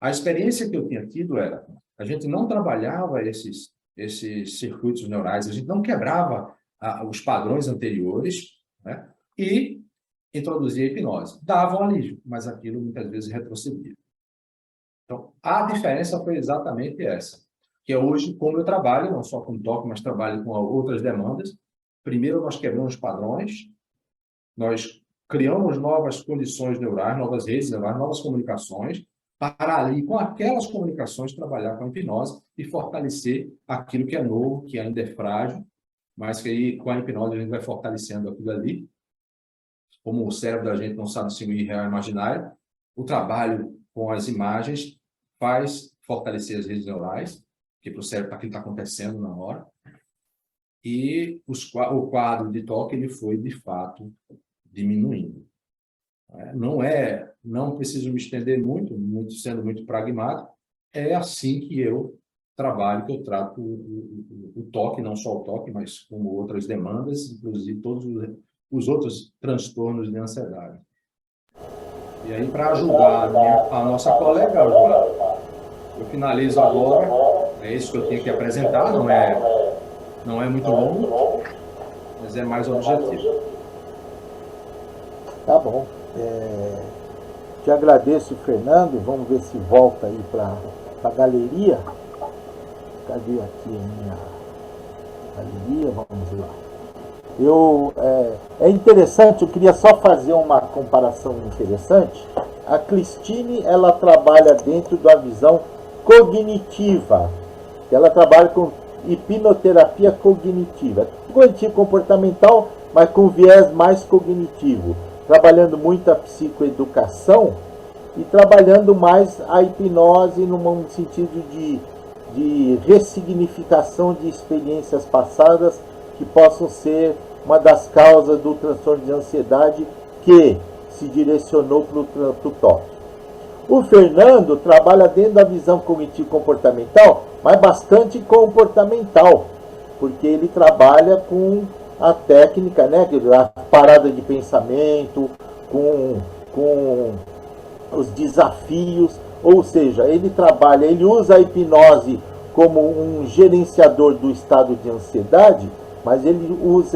A experiência que eu tinha tido era, a gente não trabalhava esses esses circuitos neurais, a gente não quebrava os padrões anteriores, né? E introduzia a hipnose. Dava um alívio, mas aquilo muitas vezes retrocedia. Então, a diferença foi exatamente essa, que é hoje, como eu trabalho, não só com toque, mas trabalho com outras demandas. Primeiro, nós quebramos padrões, nós criamos novas condições neurais, novas redes neurais, novas comunicações, para ali, com aquelas comunicações, trabalhar com a hipnose e fortalecer aquilo que é novo, que ainda é frágil, mas que aí, com a hipnose, a gente vai fortalecendo aquilo ali. Como o cérebro da gente não sabe distinguir real e imaginário, o trabalho com as imagens faz fortalecer as redes neurais, que para o cérebro aquilo está acontecendo na hora. E o quadro de toque ele foi, de fato, diminuindo. Não preciso me estender muito, sendo muito pragmático, é assim que eu trabalho, que eu trato o toque, não só o toque, mas como outras demandas, inclusive todos os outros transtornos de ansiedade. E aí, para ajudar a nossa colega, eu finalizo agora, é isso que eu tenho que apresentar, não é muito longo, mas é mais objetivo. Tá bom. Te agradeço, Fernando. Vamos ver se volta aí para a galeria. Cadê aqui a minha galeria? Vamos lá. É interessante, eu queria só fazer uma comparação interessante. A Cristine, ela trabalha dentro da visão cognitiva. Ela trabalha com hipnoterapia cognitiva. Cognitivo comportamental, mas com viés mais cognitivo. Trabalhando muito a psicoeducação e trabalhando mais a hipnose num sentido de ressignificação de experiências passadas que possam ser uma das causas do transtorno de ansiedade que se direcionou para o toque. O Fernando trabalha dentro da visão cognitivo-comportamental, mas bastante comportamental, porque ele trabalha com a técnica, né, a parada de pensamento, com os desafios, ou seja, ele usa a hipnose como um gerenciador do estado de ansiedade, mas ele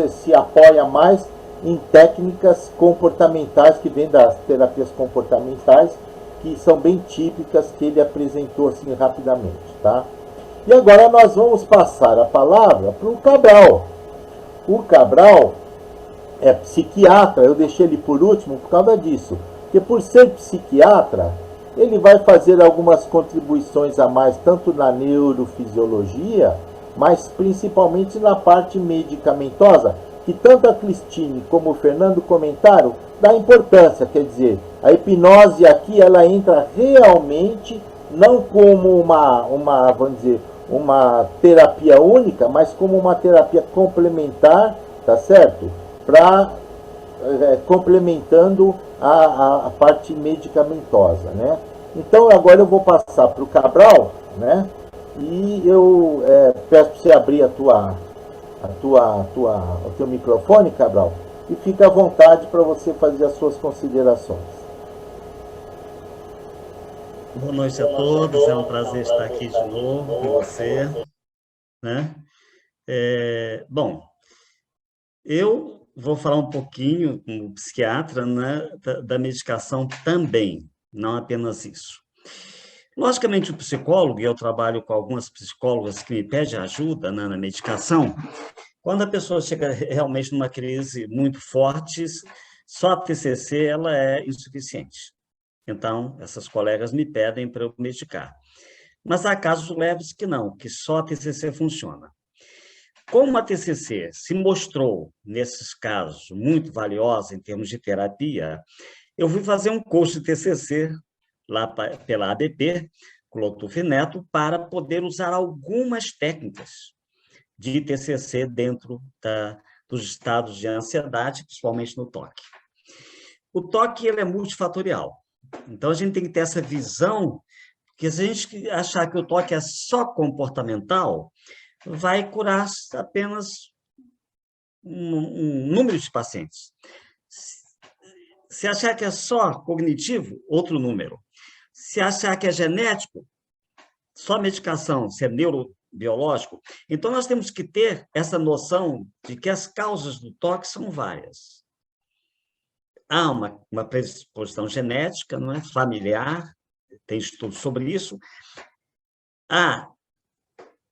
se apoia mais em técnicas comportamentais que vêm das terapias comportamentais, que são bem típicas, que ele apresentou assim rapidamente, tá? E agora nós vamos passar a palavra para o Cabral. O Cabral é psiquiatra, eu deixei ele por último por causa disso, porque por ser psiquiatra, ele vai fazer algumas contribuições a mais, tanto na neurofisiologia, mas principalmente na parte medicamentosa, que tanto a Cristine como o Fernando comentaram, da importância, quer dizer, a hipnose aqui, ela entra realmente, não como vamos dizer, uma terapia única, mas como uma terapia complementar, tá certo? Complementando a parte medicamentosa, né? Então agora eu vou passar para o Cabral, né? E eu peço para você abrir o teu microfone, Cabral, e fica à vontade para você fazer as suas considerações. Boa noite a todos, é um prazer estar aqui de novo com você, né? Bom, eu vou falar um pouquinho, como psiquiatra, né, da medicação também, não apenas isso. Logicamente, o psicólogo, e eu trabalho com algumas psicólogas que me pedem ajuda, né, na medicação, quando a pessoa chega realmente numa crise muito forte, só a TCC ela é insuficiente. Então, essas colegas me pedem para eu medicar. Mas há casos leves que não, que só a TCC funciona. Como a TCC se mostrou, nesses casos, muito valiosa em termos de terapia, eu fui fazer um curso de TCC lá pela ABP, com o Loutuf Neto, para poder usar algumas técnicas de TCC dentro dos estados de ansiedade, principalmente no toque. O toque ele é multifatorial. Então, a gente tem que ter essa visão, que se a gente achar que o toque é só comportamental, vai curar apenas um número de pacientes. Se achar que é só cognitivo, outro número. Se achar que é genético, só medicação ser neurobiológico, então nós temos que ter essa noção de que as causas do toque são várias. Há uma predisposição genética, não é? Familiar, tem estudos sobre isso. Há,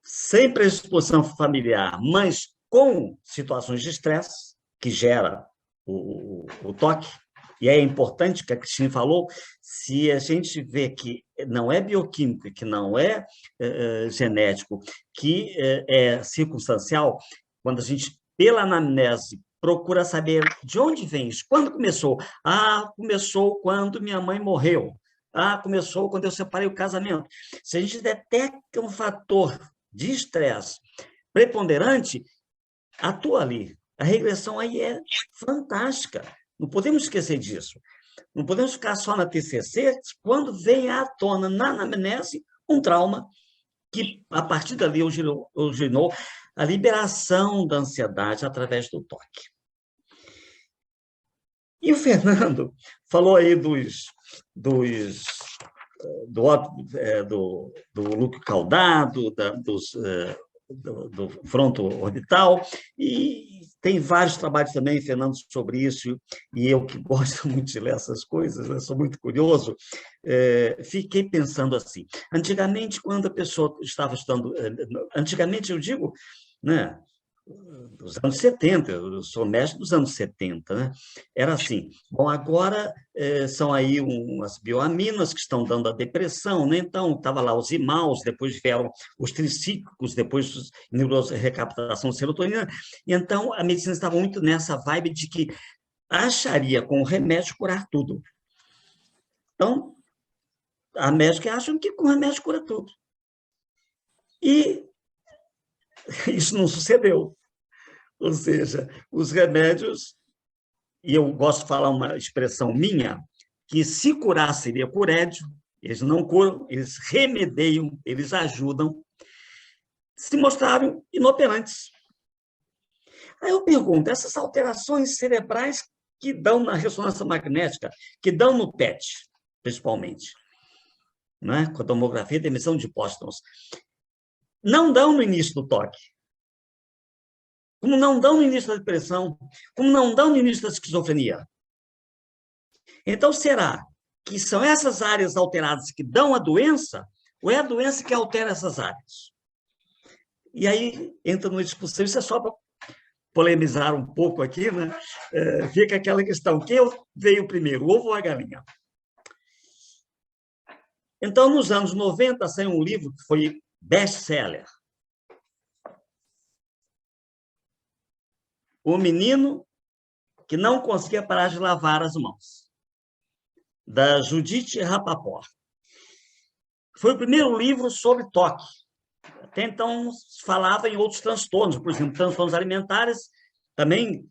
sem predisposição familiar, mas com situações de estresse, que gera o toque, e é importante que a Cristina falou, se a gente vê que não é bioquímico, que não é genético, que é circunstancial, quando a gente, pela anamnese, procura saber de onde vem isso, quando começou? Começou quando minha mãe morreu. Começou quando eu separei o casamento. Se a gente detecta um fator de estresse preponderante, atua ali. A regressão aí é fantástica. Não podemos esquecer disso. Não podemos ficar só na TCC quando vem à tona, na anamnese, um trauma que, a partir dali, originou a liberação da ansiedade através do toque. E o Fernando falou aí do núcleo caudado, do fronto orbital, e tem vários trabalhos também, Fernando, sobre isso, e eu que gosto muito de ler essas coisas, eu sou muito curioso, fiquei pensando assim, antigamente, quando a pessoa estava estudando, antigamente eu digo, né, dos anos 70, eu sou mestre dos anos 70, né? Era assim, bom, agora são aí umas bioaminas que estão dando a depressão, né? Então, estava lá os imaus, depois vieram os tricíclicos, depois os recaptação de serotonina, e então a medicina estava muito nessa vibe de que acharia com o remédio curar tudo. Então, a médica acham que com o remédio cura tudo. E isso não sucedeu. Ou seja, os remédios, e eu gosto de falar uma expressão minha, que se curar seria curédio, eles não curam, eles remediam, eles ajudam, se mostraram inoperantes. Aí eu pergunto, essas alterações cerebrais que dão na ressonância magnética, que dão no PET, principalmente, né? Com a tomografia de emissão de póstons, não dão no início do toque, como não dão no início da depressão, como não dão no início da esquizofrenia. Então, será que são essas áreas alteradas que dão a doença, ou é a doença que altera essas áreas? E aí entra numa discussão, isso é só para polemizar um pouco aqui, né? Fica aquela questão, quem veio primeiro, o ovo ou a galinha? Então, nos anos 90, saiu um livro que foi best-seller, O Menino que Não Conseguia Parar de Lavar as Mãos, da Judith Rapaport. Foi o primeiro livro sobre toque. Até então, falava em outros transtornos, por exemplo, transtornos alimentares, também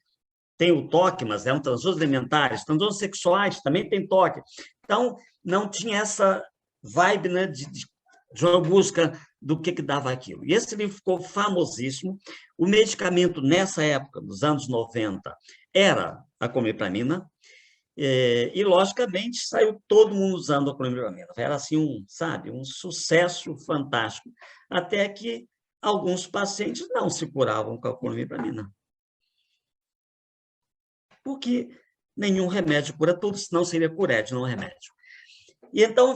tem o toque, mas é um transtorno alimentares, transtornos sexuais, também tem toque. Então, não tinha essa vibe, né, de uma busca do que dava aquilo. E esse livro ficou famosíssimo. O medicamento, nessa época, nos anos 90, era a clomipramina, e, logicamente, saiu todo mundo usando a clomipramina. Era assim, um sucesso fantástico, até que alguns pacientes não se curavam com a clomipramina. Porque nenhum remédio cura tudo, senão seria curédio, não remédio. E então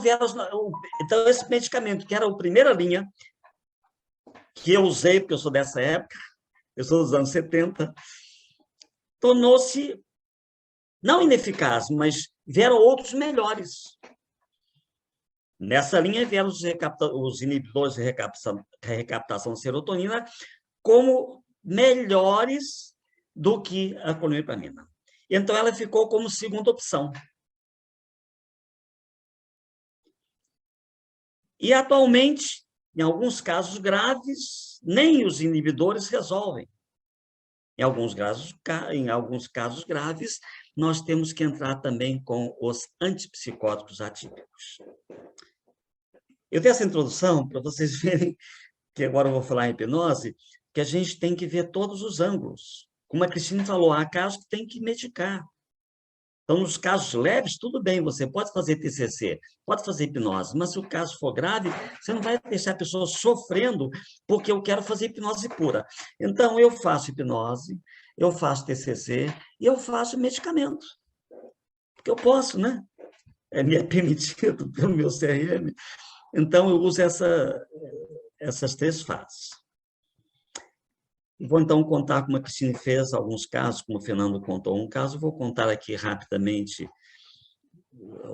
então esse medicamento, que era a primeira linha, que eu usei, porque eu sou dessa época, eu sou dos anos 70, tornou-se não ineficaz, mas vieram outros melhores. Nessa linha vieram os inibidores de recaptação de serotonina como melhores do que a clomipramina. Então, ela ficou como segunda opção. E, atualmente, em alguns casos graves, nem os inibidores resolvem. Em alguns casos graves, nós temos que entrar também com os antipsicóticos atípicos. Eu dei essa introdução para vocês verem, que agora eu vou falar em hipnose, que a gente tem que ver todos os ângulos. Como a Cristina falou, há casos que tem que medicar. Então, nos casos leves, tudo bem, você pode fazer TCC, pode fazer hipnose, mas se o caso for grave, você não vai deixar a pessoa sofrendo porque eu quero fazer hipnose pura. Então, eu faço hipnose, eu faço TCC e eu faço medicamento. Porque eu posso, né? Me é permitido pelo meu CRM. Então, eu uso essas 3 fases. Vou, então, contar como a Cristine fez alguns casos, como o Fernando contou um caso, vou contar aqui rapidamente.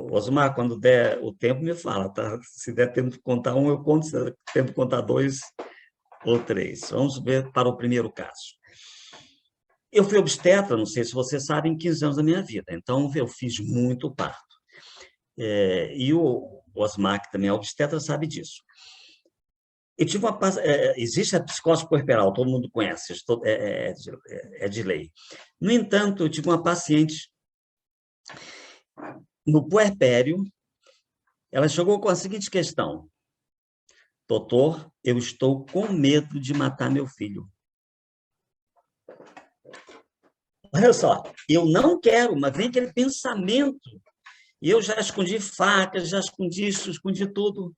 Osmar, quando der o tempo, me fala, tá? Se der tempo de contar um, eu conto, se der tempo de contar 2 ou 3. Vamos ver para o primeiro caso. Eu fui obstetra, não sei se vocês sabem, 15 anos da minha vida, então eu fiz muito parto. E o Osmar, que também é obstetra, sabe disso. Eu tive existe a psicose puerperal, todo mundo conhece, é de lei. No entanto, eu tive uma paciente no puerpério, ela chegou com a seguinte questão: doutor, eu estou com medo de matar meu filho. Olha só, eu não quero, mas vem aquele pensamento. E eu já escondi facas, já escondi isso, escondi tudo.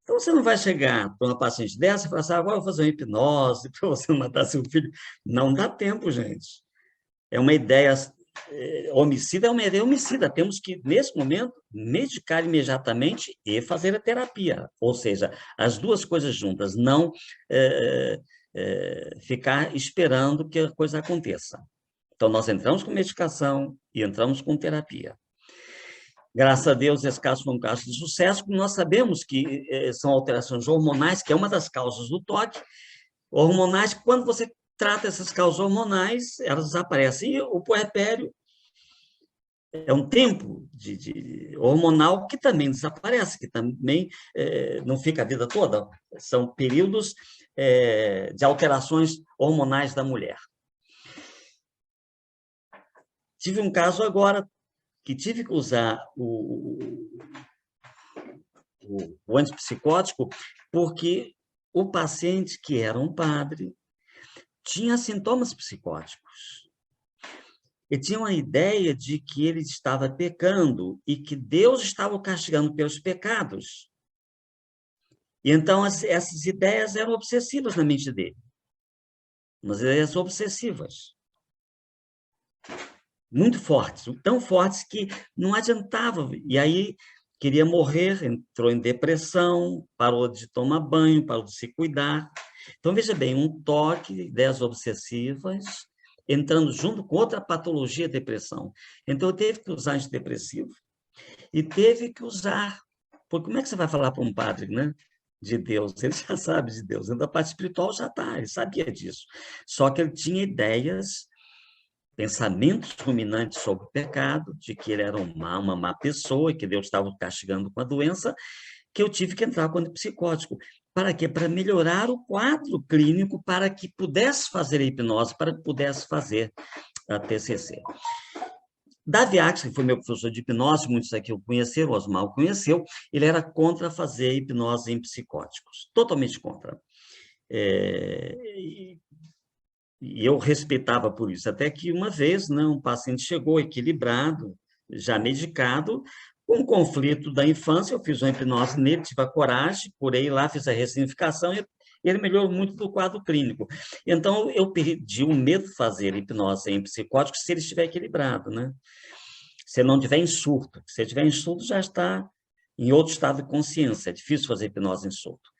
Então, você não vai chegar para uma paciente dessa e falar assim, agora eu vou fazer uma hipnose para você não matar seu filho. Não dá tempo, gente. É uma ideia homicida, é uma ideia homicida. Temos que, nesse momento, medicar imediatamente e fazer a terapia. Ou seja, as 2 coisas juntas, não ficar esperando que a coisa aconteça. Então, nós entramos com medicação e entramos com terapia. Graças a Deus, esse caso foi um caso de sucesso, porque nós sabemos que são alterações hormonais, que é uma das causas do TOC, hormonais, que quando você trata essas causas hormonais, elas desaparecem. E o puerpério é um tempo hormonal que também desaparece, que também não fica a vida toda. São períodos de alterações hormonais da mulher. Tive um caso agora que tive que usar o antipsicótico porque o paciente, que era um padre, tinha sintomas psicóticos. Ele tinha uma ideia de que ele estava pecando e que Deus estava o castigando pelos pecados. E então essas ideias eram obsessivas na mente dele. Umas ideias obsessivas. Muito fortes, tão fortes que não adiantava. E aí queria morrer, entrou em depressão, parou de tomar banho, parou de se cuidar. Então, veja bem, um toque, ideias obsessivas, entrando junto com outra patologia, depressão. Então, eu teve que usar antidepressivo e teve que usar... Porque como é que você vai falar para um padre, né? De Deus? Ele já sabe de Deus, da parte espiritual já está, ele sabia disso. Só que ele tinha ideias, pensamentos ruminantes sobre o pecado, de que ele era uma má pessoa, que Deus estava o castigando com a doença, que eu tive que entrar com o psicótico. Para quê? Para melhorar o quadro clínico, para que pudesse fazer a hipnose, para que pudesse fazer a TCC. Davi Ax, que foi meu professor de hipnose, muitos aqui o conheceram, o Osmar o conheceu, ele era contra fazer hipnose em psicóticos, totalmente contra. E eu respeitava por isso, até que uma vez, né, um paciente chegou equilibrado, já medicado, com um conflito da infância, eu fiz uma hipnose nele, tive a coragem, curei lá, fiz a ressignificação, e ele melhorou muito do quadro clínico. Então, eu perdi o medo de fazer hipnose em psicótico se ele estiver equilibrado, né? Se ele não estiver em surto. Se ele estiver em surto, já está em outro estado de consciência, é difícil fazer hipnose em surto.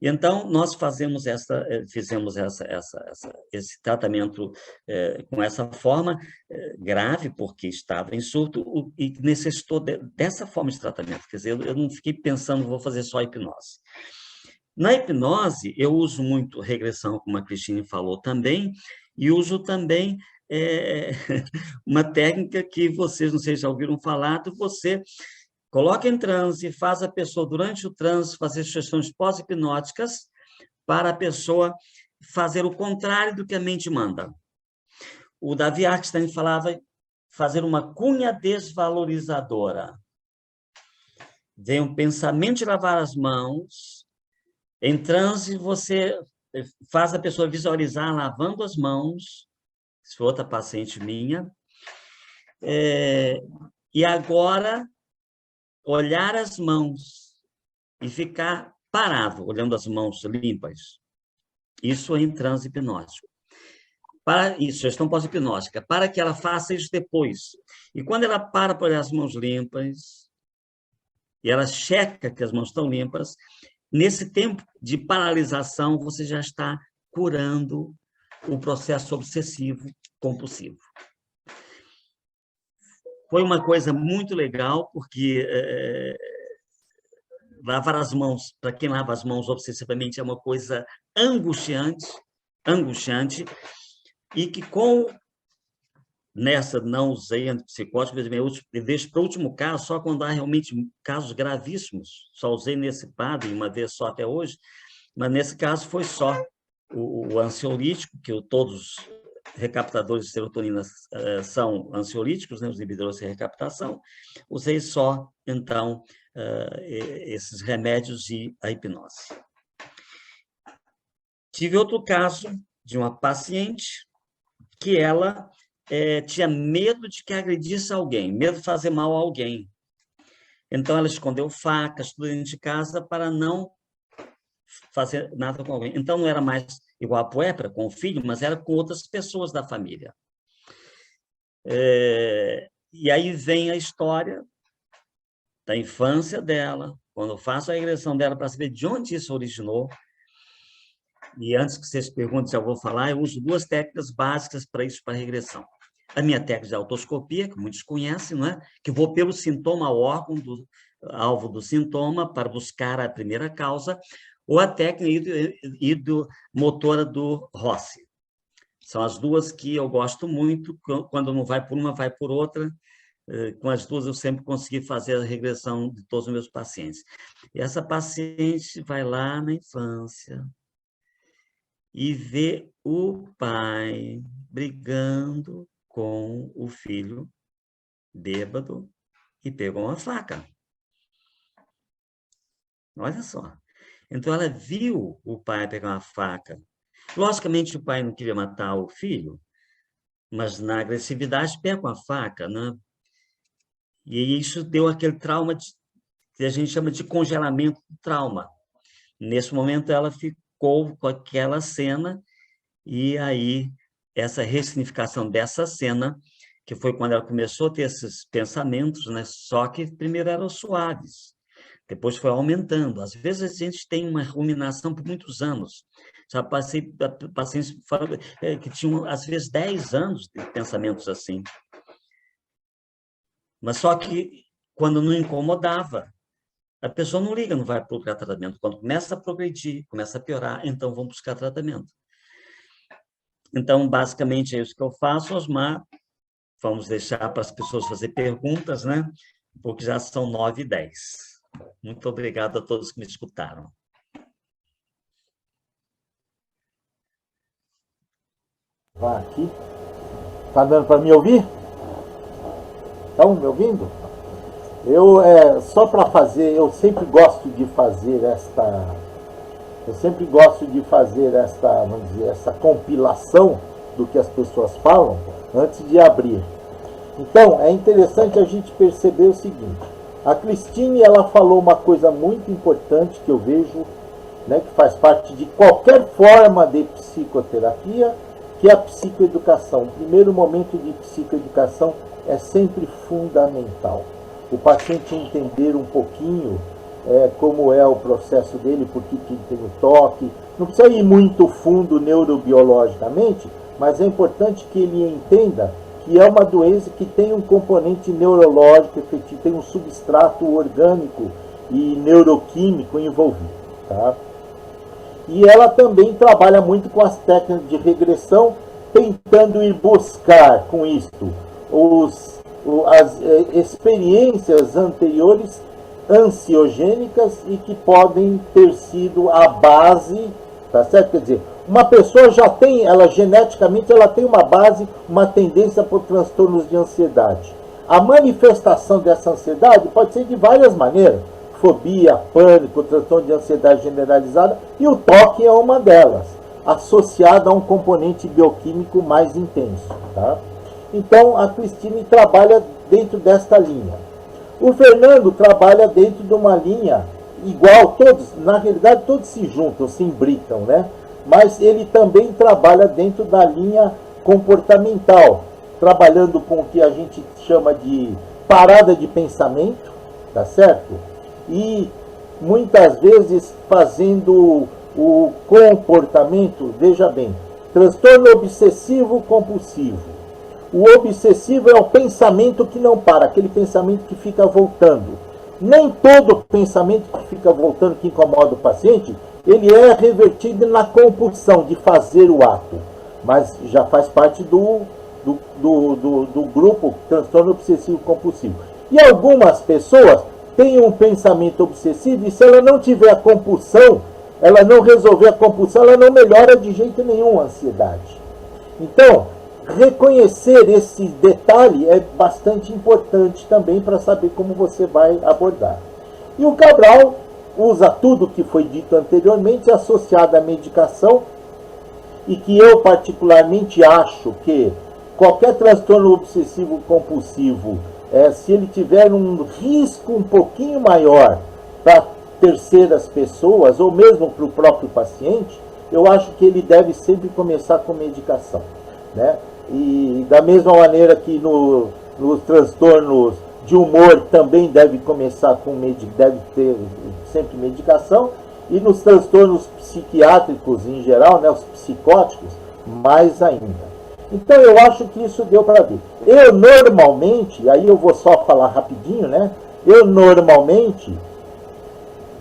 E então, nós fizemos esse tratamento com essa forma grave, porque estava em surto e necessitou dessa forma de tratamento. Quer dizer, eu não fiquei pensando, vou fazer só hipnose. Na hipnose, eu uso muito regressão, como a Cristine falou também, e uso também uma técnica que vocês, não sei se já ouviram falar, você coloca em transe, faz a pessoa, durante o transe, fazer sugestões pós-hipnóticas para a pessoa fazer o contrário do que a mente manda. O Davi Einstein falava fazer uma cunha desvalorizadora. Vem um pensamento de lavar as mãos, em transe você faz a pessoa visualizar lavando as mãos, se for outra paciente minha, E agora, olhar as mãos e ficar parado, olhando as mãos limpas. Isso é em transe hipnótico. Para isso, gestão pós-hipnótica, para que ela faça isso depois. E quando ela para olhar as mãos limpas, e ela checa que as mãos estão limpas, nesse tempo de paralisação, você já está curando o processo obsessivo compulsivo. Foi uma coisa muito legal, porque lavar as mãos, para quem lava as mãos obsessivamente, é uma coisa angustiante, e que nessa não usei antipsicótico, deixo para o último caso, só quando há realmente casos gravíssimos, só usei nesse padre, uma vez só até hoje, mas nesse caso foi só o ansiolítico, que todos os recaptadores de serotonina são ansiolíticos, né, os inibidores de recaptação, usei só, então, esses remédios e a hipnose. Tive outro caso de uma paciente que ela tinha medo de que agredisse alguém, medo de fazer mal a alguém. Então, ela escondeu facas, tudo dentro de casa, para não fazer nada com alguém. Então, não era mais igual a Puépera, com o filho, mas era com outras pessoas da família. E aí vem a história da infância dela, quando eu faço a regressão dela para saber de onde isso originou. E antes que vocês perguntem se eu vou falar, eu uso 2 técnicas básicas para isso, para regressão. A minha técnica de autoscopia, que muitos conhecem, não é? Que vou pelo sintoma ao órgão, alvo do sintoma, para buscar a primeira causa, ou a técnica motora do Rossi. São as 2 que eu gosto muito, quando não vai por uma, vai por outra. Com as 2 eu sempre consegui fazer a regressão de todos os meus pacientes. E essa paciente vai lá na infância e vê o pai brigando com o filho bêbado e pegou uma faca. Olha só. Então, ela viu o pai pegar uma faca. Logicamente, o pai não queria matar o filho, mas na agressividade pega uma faca, né? E isso deu aquele trauma que a gente chama de congelamento do trauma. Nesse momento, ela ficou com aquela cena, e aí essa ressignificação dessa cena, que foi quando ela começou a ter esses pensamentos, né? Só que primeiro eram suaves, depois foi aumentando. Às vezes a gente tem uma ruminação por muitos anos. Já passei pacientes que tinham, às vezes, 10 anos de pensamentos assim. Mas só que, quando não incomodava, a pessoa não liga, não vai procurar tratamento. Quando começa a progredir, começa a piorar, então vamos buscar tratamento. Então, basicamente, é isso que eu faço, Osmar. Vamos deixar para as pessoas fazer perguntas, né? Porque já são 9h10. Muito obrigado a todos que me escutaram. Vá aqui. Está dando para me ouvir? Estão me ouvindo? Só para fazer, eu sempre gosto de fazer vamos dizer, essa compilação do que as pessoas falam antes de abrir. Então, é interessante a gente perceber o seguinte: a Cristine, ela falou uma coisa muito importante que eu vejo, né, que faz parte de qualquer forma de psicoterapia, que é a psicoeducação. O primeiro momento de psicoeducação é sempre fundamental. O paciente entender um pouquinho como é o processo dele, por que tem o toque. Não precisa ir muito fundo neurobiologicamente, mas é importante que ele entenda que é uma doença que tem um componente neurológico efetivo, tem um substrato orgânico e neuroquímico envolvido. Tá? E ela também trabalha muito com as técnicas de regressão, tentando ir buscar com isto as experiências anteriores ansiogênicas e que podem ter sido a base, tá certo? Quer dizer, uma pessoa já tem, geneticamente, ela tem uma base, uma tendência por transtornos de ansiedade. A manifestação dessa ansiedade pode ser de várias maneiras: fobia, pânico, transtorno de ansiedade generalizada, e o toque é uma delas, associada a um componente bioquímico mais intenso, tá? Então, a Cristine trabalha dentro desta linha. O Fernando trabalha dentro de uma linha igual, todos, na realidade, todos se juntam, se imbricam, né? Mas ele também trabalha dentro da linha comportamental, trabalhando com o que a gente chama de parada de pensamento, tá certo? E muitas vezes fazendo o comportamento, veja bem, transtorno obsessivo compulsivo. O obsessivo é o pensamento que não para, aquele pensamento que fica voltando. Nem todo pensamento que fica voltando, que incomoda o paciente, ele é revertido na compulsão de fazer o ato. Mas já faz parte do grupo transtorno obsessivo compulsivo. E algumas pessoas têm um pensamento obsessivo e se ela não tiver a compulsão, ela não resolver a compulsão, ela não melhora de jeito nenhum a ansiedade. Então, reconhecer esse detalhe é bastante importante também para saber como você vai abordar. E o Cabral usa tudo que foi dito anteriormente associado à medicação, e que eu particularmente acho que qualquer transtorno obsessivo compulsivo, se ele tiver um risco um pouquinho maior para terceiras pessoas, ou mesmo para o próprio paciente, eu acho que ele deve sempre começar com medicação, né? E da mesma maneira que nos transtornos de humor também deve começar deve ter sempre medicação, e nos transtornos psiquiátricos em geral, né, os psicóticos, mais ainda. Então eu acho que isso deu para ver. Eu normalmente, aí eu vou só falar rapidinho, né? Eu normalmente,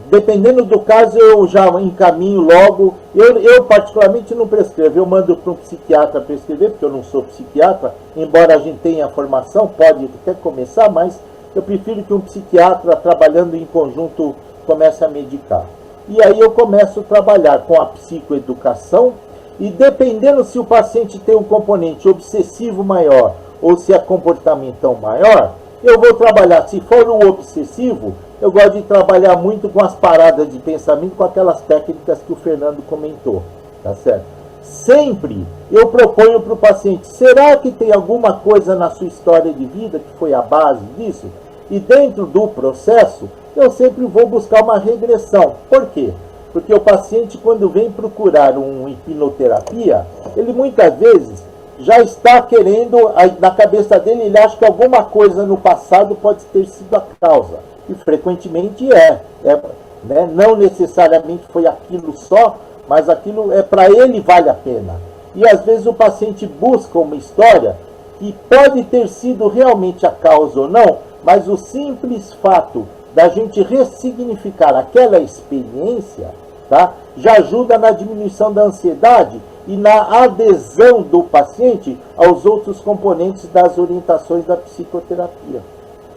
dependendo do caso, eu já encaminho logo. Eu particularmente não prescrevo, eu mando para um psiquiatra prescrever, porque eu não sou psiquiatra, embora a gente tenha formação, pode até começar, mas eu prefiro que um psiquiatra, trabalhando em conjunto, comece a medicar. E aí eu começo a trabalhar com a psicoeducação, e dependendo se o paciente tem um componente obsessivo maior ou se é comportamental maior, eu vou trabalhar, se for um obsessivo, eu gosto de trabalhar muito com as paradas de pensamento, com aquelas técnicas que o Fernando comentou, tá certo? Sempre eu proponho para o paciente, será que tem alguma coisa na sua história de vida que foi a base disso? E dentro do processo, eu sempre vou buscar uma regressão. Por quê? Porque o paciente, quando vem procurar uma hipnoterapia, ele muitas vezes já está querendo, na cabeça dele, ele acha que alguma coisa no passado pode ter sido a causa. E frequentemente né? Não necessariamente foi aquilo só, mas aquilo para ele vale a pena. E às vezes o paciente busca uma história que pode ter sido realmente a causa ou não, mas o simples fato da gente ressignificar aquela experiência, tá, já ajuda na diminuição da ansiedade e na adesão do paciente aos outros componentes das orientações da psicoterapia.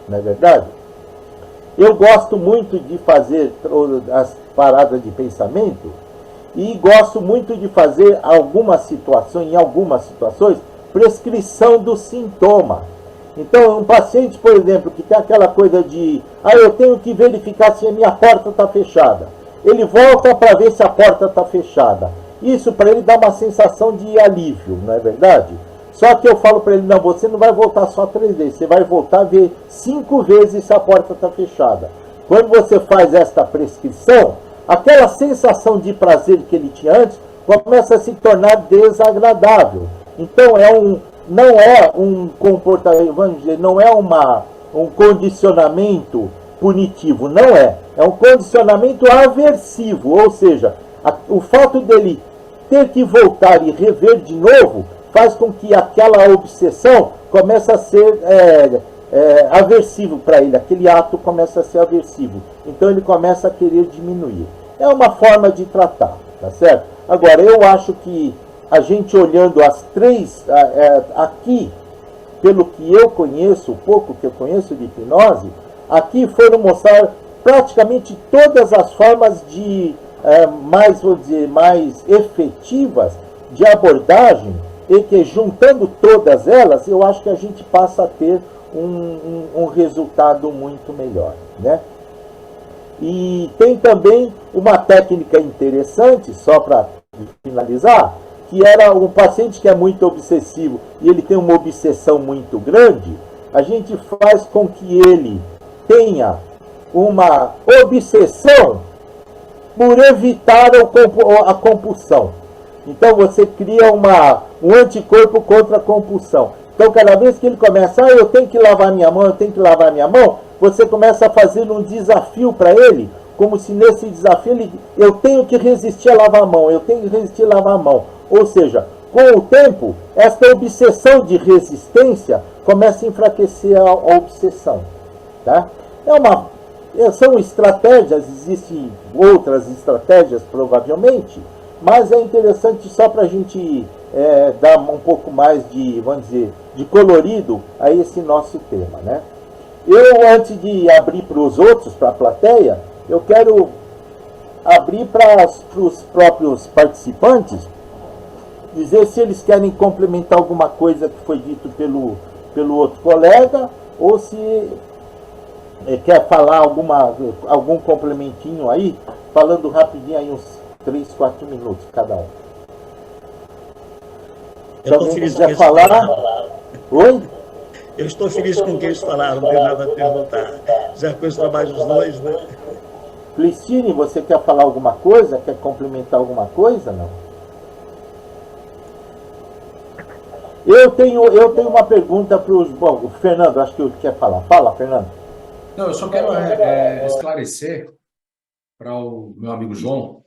Não é verdade? Eu gosto muito de fazer as paradas de pensamento e gosto muito de fazer em algumas situações, prescrição do sintoma. Então, um paciente, por exemplo, que tem aquela coisa de eu tenho que verificar se a minha porta está fechada. Ele volta para ver se a porta está fechada. Isso para ele dá uma sensação de alívio, não é verdade? Só que eu falo para ele, não, você não vai voltar só 3 vezes, você vai voltar a ver 5 vezes se a porta está fechada. Quando você faz esta prescrição, aquela sensação de prazer que ele tinha antes começa a se tornar desagradável. Então não é um comportamento, vamos dizer, não é um condicionamento punitivo, não é. É um condicionamento aversivo, ou seja, o fato dele ter que voltar e rever de novo faz com que aquela obsessão comece a ser aversivo para ele, aquele ato começa a ser aversivo. Então ele começa a querer diminuir. É uma forma de tratar, tá certo? Agora, eu acho que a gente olhando as 3 aqui, pelo que eu conheço, o pouco que eu conheço de hipnose, aqui foram mostrar praticamente todas as formas de mais efetivas de abordagem, e que juntando todas elas, eu acho que a gente passa a ter um resultado muito melhor, né? E tem também uma técnica interessante, só para finalizar, que era um paciente que é muito obsessivo e ele tem uma obsessão muito grande, a gente faz com que ele tenha uma obsessão por evitar a compulsão. Então você cria um anticorpo contra a compulsão. Então cada vez que ele começa, eu tenho que lavar minha mão, eu tenho que lavar minha mão, você começa a fazer um desafio para ele, como se nesse desafio eu tenho que resistir a lavar a mão, eu tenho que resistir a lavar a mão. Ou seja, com o tempo, essa obsessão de resistência começa a enfraquecer a obsessão. Tá? São estratégias, existem outras estratégias provavelmente, mas é interessante só para a gente dar um pouco mais de, vamos dizer, de colorido a esse nosso tema, né? Eu, antes de abrir para os outros, para a plateia, eu quero abrir para os próprios participantes, dizer se eles querem complementar alguma coisa que foi dito pelo outro colega, ou se quer falar algum complementinho aí, falando rapidinho aí uns 3, 4 minutos cada um. Se alguém quiser falar... Oi? Eu estou feliz com o que eles falaram, não tenho nada a perguntar. Já conheço o trabalho dos dois, né? Cristine, você quer falar alguma coisa? Quer complementar alguma coisa? Não? Eu tenho uma pergunta para os... Bom, o Fernando, acho que ele quer falar. Fala, Fernando. Não, eu só quero esclarecer para o meu amigo João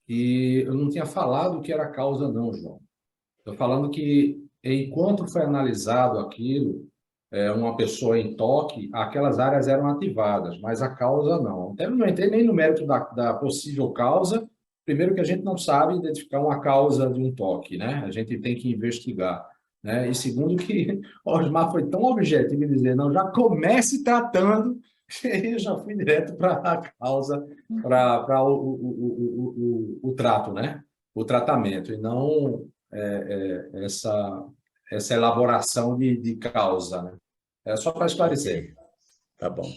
que eu não tinha falado que era causa, não, João. Estou falando que, enquanto foi analisado aquilo, uma pessoa em toque, aquelas áreas eram ativadas, mas a causa não. Até não entrei nem no mérito da possível causa. Primeiro que a gente não sabe identificar uma causa de um toque, né? A gente tem que investigar, né? E segundo que o Osmar foi tão objetivo em dizer, não, já comece tratando, e eu já fui direto para a causa, para o trato, né? O tratamento, e não essa elaboração de causa, né? É só para esclarecer. Tá bom.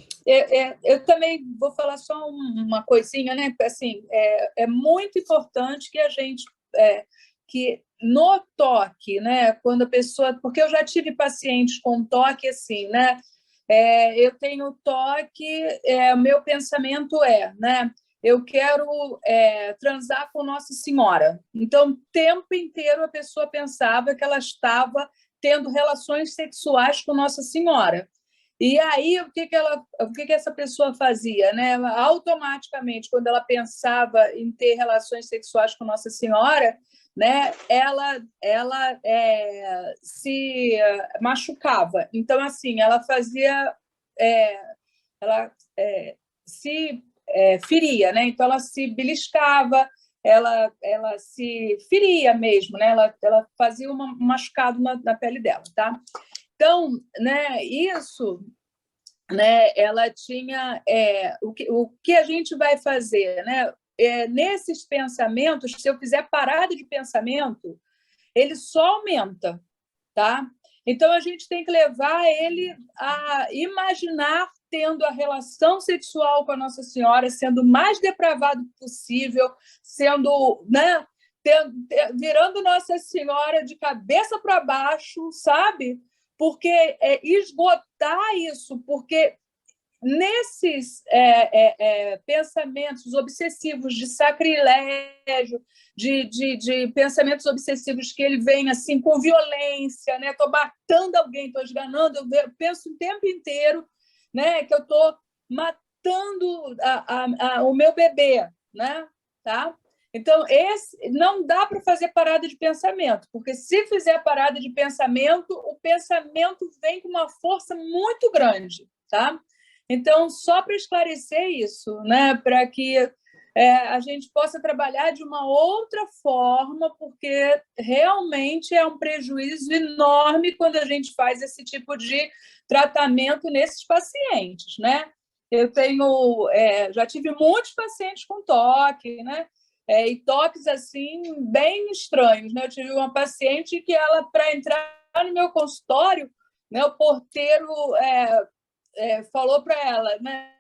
Eu também vou falar só uma coisinha, né? Assim, é muito importante que a gente... que no toque, né? Quando a pessoa... Porque eu já tive pacientes com toque assim, né? Eu tenho toque, o meu pensamento né? Eu quero transar com Nossa Senhora. Então, o tempo inteiro a pessoa pensava que ela estava tendo relações sexuais com Nossa Senhora. E aí, o que essa pessoa fazia? Né? Automaticamente, quando ela pensava em ter relações sexuais com Nossa Senhora, né, ela se machucava. Então, assim, ela fazia... ela se feria, né? Então, ela se beliscava, ela se feria mesmo, né? Ela fazia um machucado na pele dela, tá? Então, né, isso, né, ela tinha... o que a gente vai fazer, né? Nesses pensamentos, se eu fizer parada de pensamento, ele só aumenta, tá? Então, a gente tem que levar ele a imaginar tendo a relação sexual com a Nossa Senhora, sendo o mais depravado possível, sendo, né, virando Nossa Senhora de cabeça para baixo, sabe? Porque esgotar isso, porque nesses pensamentos obsessivos de sacrilégio, de pensamentos obsessivos que ele vem assim com violência, né? Estou matando alguém, estou esganando, eu penso o tempo inteiro, né, que eu estou matando o meu bebê, né? Tá? Então, não dá para fazer parada de pensamento, porque se fizer parada de pensamento, o pensamento vem com uma força muito grande, tá? Então, só para esclarecer isso, né, para que a gente possa trabalhar de uma outra forma, porque realmente é um prejuízo enorme quando a gente faz esse tipo de tratamento nesses pacientes, né? Eu já tive muitos pacientes com toque, né? E toques assim bem estranhos, né? Eu tive uma paciente que para entrar no meu consultório, né, o porteiro falou para ela, né?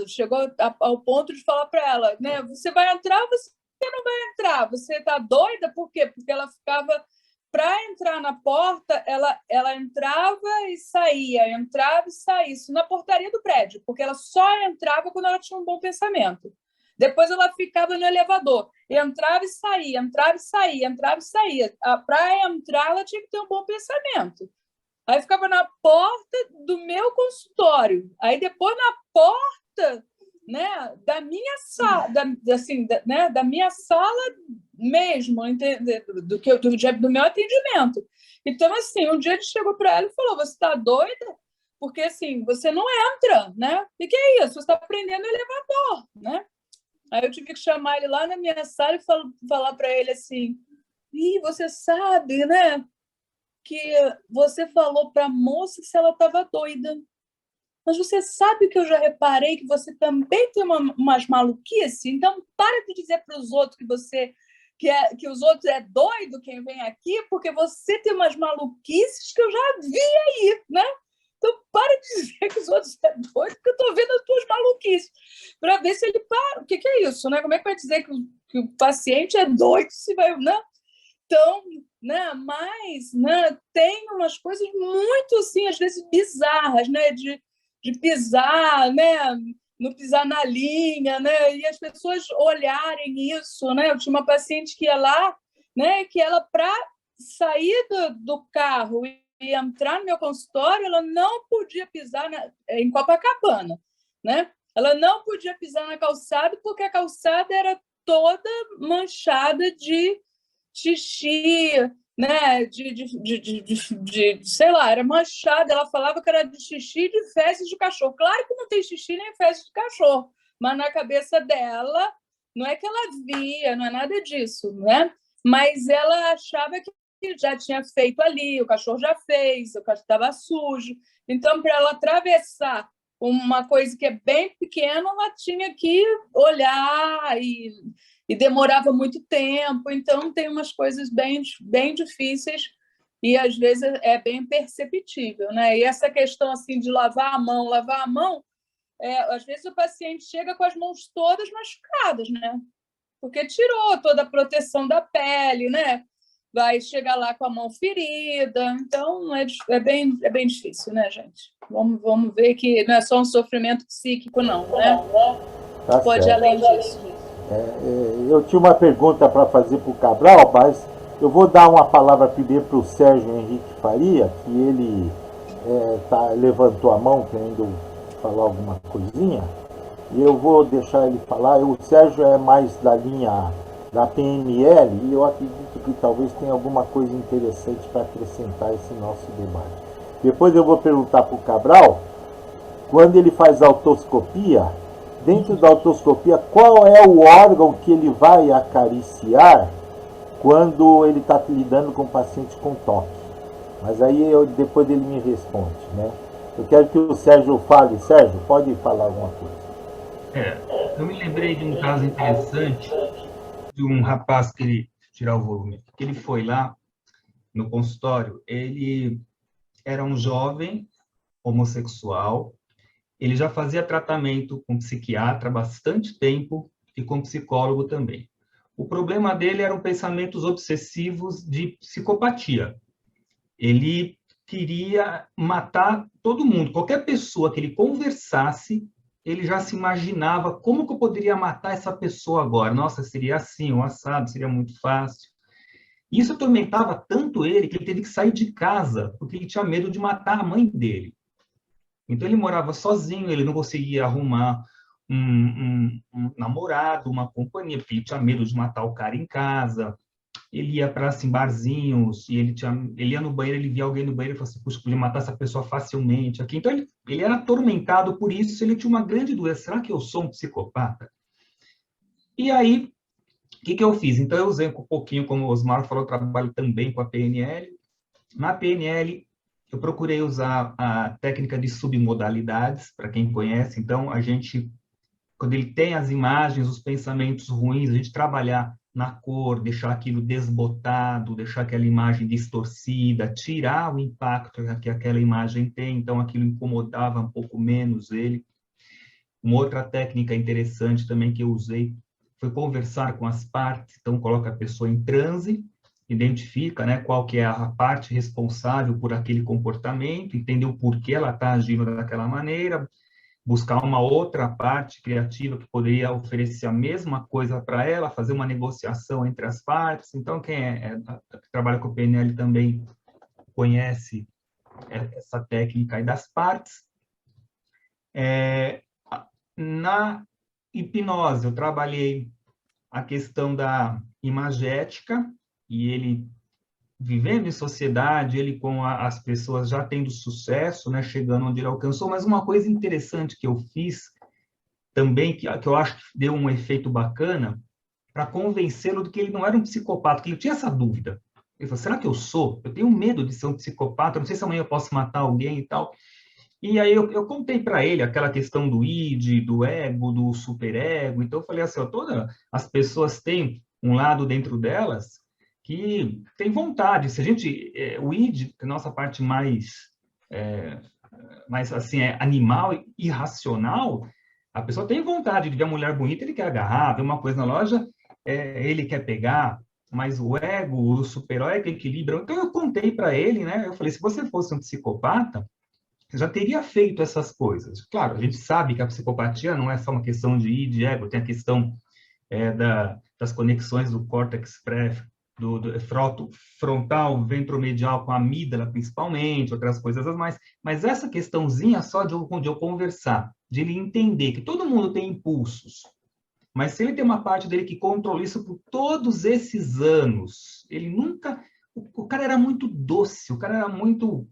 Chegou ao ponto de falar para ela, né? Você vai entrar, você você não vai entrar? Você está doida? Por quê? Porque ela ficava... Para entrar na porta, ela entrava e saía, isso na portaria do prédio, porque ela só entrava quando ela tinha um bom pensamento. Depois ela ficava no elevador, entrava e saía, entrava e saía, entrava e saía. Para entrar, ela tinha que ter um bom pensamento. Aí ficava na porta do meu consultório. Aí depois na porta, né, da minha sala, da minha sala mesmo, do meu atendimento. Então, assim, um dia ele chegou para ela e falou: você está doida? Porque, assim, você não entra, né? E que é isso? Você está prendendo o elevador, né? Aí eu tive que chamar ele lá na minha sala e falar para ele assim: ih, você sabe, né, que você falou para a moça se ela estava doida. Mas você sabe que eu já reparei que você também tem umas maluquices? Então, para de dizer para os outros que os outros é doido quem vem aqui, porque você tem umas maluquices que eu já vi aí, né? Então, para de dizer que os outros é doido, porque eu estou vendo as tuas maluquices, para ver se ele para. O que é isso, né? Como é que vai dizer que o paciente é doido se vai, né? Então, né? Mas, né, tem umas coisas muito, assim, às vezes bizarras, né? De pisar, né? Não pisar na linha, né? E as pessoas olharem isso, né? Eu tinha uma paciente que ia lá, né? Que ela, para sair do carro e entrar no meu consultório, ela não podia pisar em Copacabana, né? Ela não podia pisar na calçada porque a calçada era toda manchada de xixi, né? Sei lá, era manchada. Ela falava que era de xixi e de fezes de cachorro. Claro que não tem xixi nem fezes de cachorro, mas na cabeça dela, não é que ela via, não é nada disso, né? Mas ela achava que já tinha feito ali, o cachorro já fez, o cachorro estava sujo. Então, para ela atravessar uma coisa que é bem pequena, ela tinha que olhar e demorava muito tempo. Então, tem umas coisas bem, bem difíceis e, às vezes, é bem perceptível, né? E essa questão assim, de lavar a mão, às vezes o paciente chega com as mãos todas machucadas, né? Porque tirou toda a proteção da pele, né? Vai chegar lá com a mão ferida. Então, é bem difícil, né, gente? Vamos ver que não é só um sofrimento psíquico, não, né? Tá Pode ir certo. além disso. Eu tinha uma pergunta para fazer para o Cabral, mas eu vou dar uma palavra primeiro para o Sérgio Henrique Faria, que ele levantou a mão querendo falar alguma coisinha, e eu vou deixar ele falar. O Sérgio é mais da linha da PNL, e eu acredito que talvez tenha alguma coisa interessante para acrescentar a esse nosso debate. Depois eu vou perguntar para o Cabral, quando ele faz autoscopia, dentro da autoscopia, qual é o órgão que ele vai acariciar quando ele está lidando com pacientes com toque? Mas aí depois ele me responde, né? Eu quero que o Sérgio fale. Sérgio, pode falar alguma coisa? Eu me lembrei de um caso interessante de um rapaz que ele tirar o volume, que ele foi lá no consultório. Ele era um jovem homossexual. Ele já fazia tratamento com psiquiatra há bastante tempo e com psicólogo também. O problema dele eram pensamentos obsessivos de psicopatia. Ele queria matar todo mundo. Qualquer pessoa que ele conversasse, ele já se imaginava como que eu poderia matar essa pessoa agora. Nossa, seria assim, um assado, seria muito fácil. Isso atormentava tanto ele que ele teve que sair de casa, porque ele tinha medo de matar a mãe dele. Então, ele morava sozinho, ele não conseguia arrumar um namorado, uma companhia, porque ele tinha medo de matar o cara em casa. Ele ia para assim, barzinhos, e ele ia no banheiro, ele via alguém no banheiro e falava assim: puxa, podia matar essa pessoa facilmente aqui. Então, ele era atormentado por isso, ele tinha uma grande doença. Será que eu sou um psicopata? E aí, o que eu fiz? Então, eu usei um pouquinho, como o Osmar falou, eu trabalho também com a PNL. Na PNL, eu procurei usar a técnica de submodalidades, para quem conhece. Então, quando ele tem as imagens, os pensamentos ruins, a gente trabalhar na cor, deixar aquilo desbotado, deixar aquela imagem distorcida, tirar o impacto que aquela imagem tem. Então, aquilo incomodava um pouco menos ele. Uma outra técnica interessante também que eu usei foi conversar com as partes, então coloca a pessoa em transe, identifica, né, qual que é a parte responsável por aquele comportamento, entender o porquê ela está agindo daquela maneira, buscar uma outra parte criativa que poderia oferecer a mesma coisa para ela, fazer uma negociação entre as partes. Então, quem trabalha com o PNL também conhece essa técnica aí das partes. Na hipnose, eu trabalhei a questão da imagética, e ele, vivendo em sociedade, ele com as pessoas já tendo sucesso, né, chegando onde ele alcançou. Mas uma coisa interessante que eu fiz também, que eu acho que deu um efeito bacana, para convencê-lo de que ele não era um psicopata, que ele tinha essa dúvida. Ele falou, será que eu sou? Eu tenho medo de ser um psicopata, não sei se amanhã eu posso matar alguém e tal. E aí eu contei para ele aquela questão do id, do ego, do superego. Então eu falei assim, ó, todas as pessoas têm um lado dentro delas que tem vontade. Se a gente, o id, que é a nossa parte mais assim, animal, irracional, a pessoa tem vontade de ver a mulher bonita, ele quer agarrar, ver uma coisa na loja, ele quer pegar, mas o ego, o super-ego equilibra. Então eu contei para ele, né? Eu falei, se você fosse um psicopata, você já teria feito essas coisas. Claro, a gente sabe que a psicopatia não é só uma questão de id, de ego, tem a questão das conexões do córtex do frontal, ventromedial com a amígdala, principalmente, outras coisas mais. Mas essa questãozinha só de eu conversar, de ele entender que todo mundo tem impulsos, mas se ele tem uma parte dele que controla isso por todos esses anos, ele nunca... O cara era muito doce, o cara era muito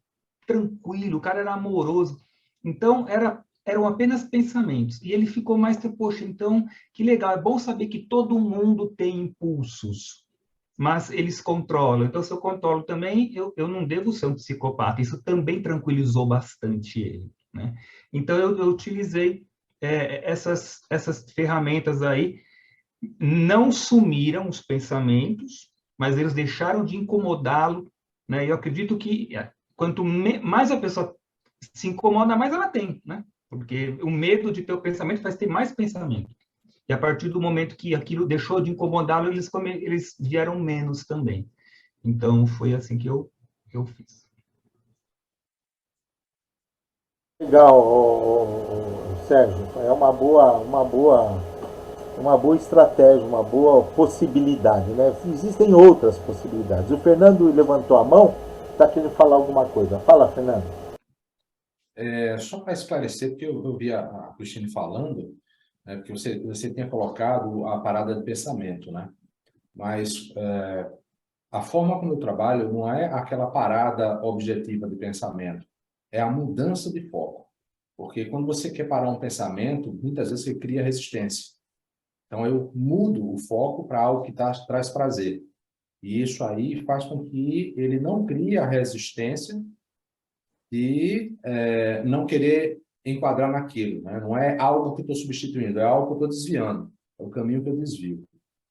tranquilo, o cara era amoroso. Então, eram apenas pensamentos. E ele ficou mais, poxa, então, que legal, é bom saber que todo mundo tem impulsos, mas eles controlam. Então, se eu controlo também, eu não devo ser um psicopata. Isso também tranquilizou bastante ele, né? Então, eu utilizei essas ferramentas aí. Não sumiram os pensamentos, mas eles deixaram de incomodá-lo, né? E eu acredito que quanto mais a pessoa se incomoda, mais ela tem, né? Porque o medo de ter o pensamento faz ter mais pensamento. E a partir do momento que aquilo deixou de incomodá-lo, eles vieram menos também. Então, foi assim que eu fiz. Legal, Sérgio. É uma boa estratégia, uma boa possibilidade, né? Existem outras possibilidades. O Fernando levantou a mão, está querendo falar alguma coisa. Fala, Fernando. Só para esclarecer, porque eu vi a Cristine falando, né, porque você tinha colocado a parada de pensamento, né? Mas a forma como eu trabalho não é aquela parada objetiva de pensamento, é a mudança de foco. Porque quando você quer parar um pensamento, muitas vezes você cria resistência. Então, eu mudo o foco para algo que traz prazer. E isso aí faz com que ele não crie a resistência e não querer enquadrar naquilo, né? Não é algo que estou substituindo, é algo que eu estou desviando. É o caminho que eu desvio.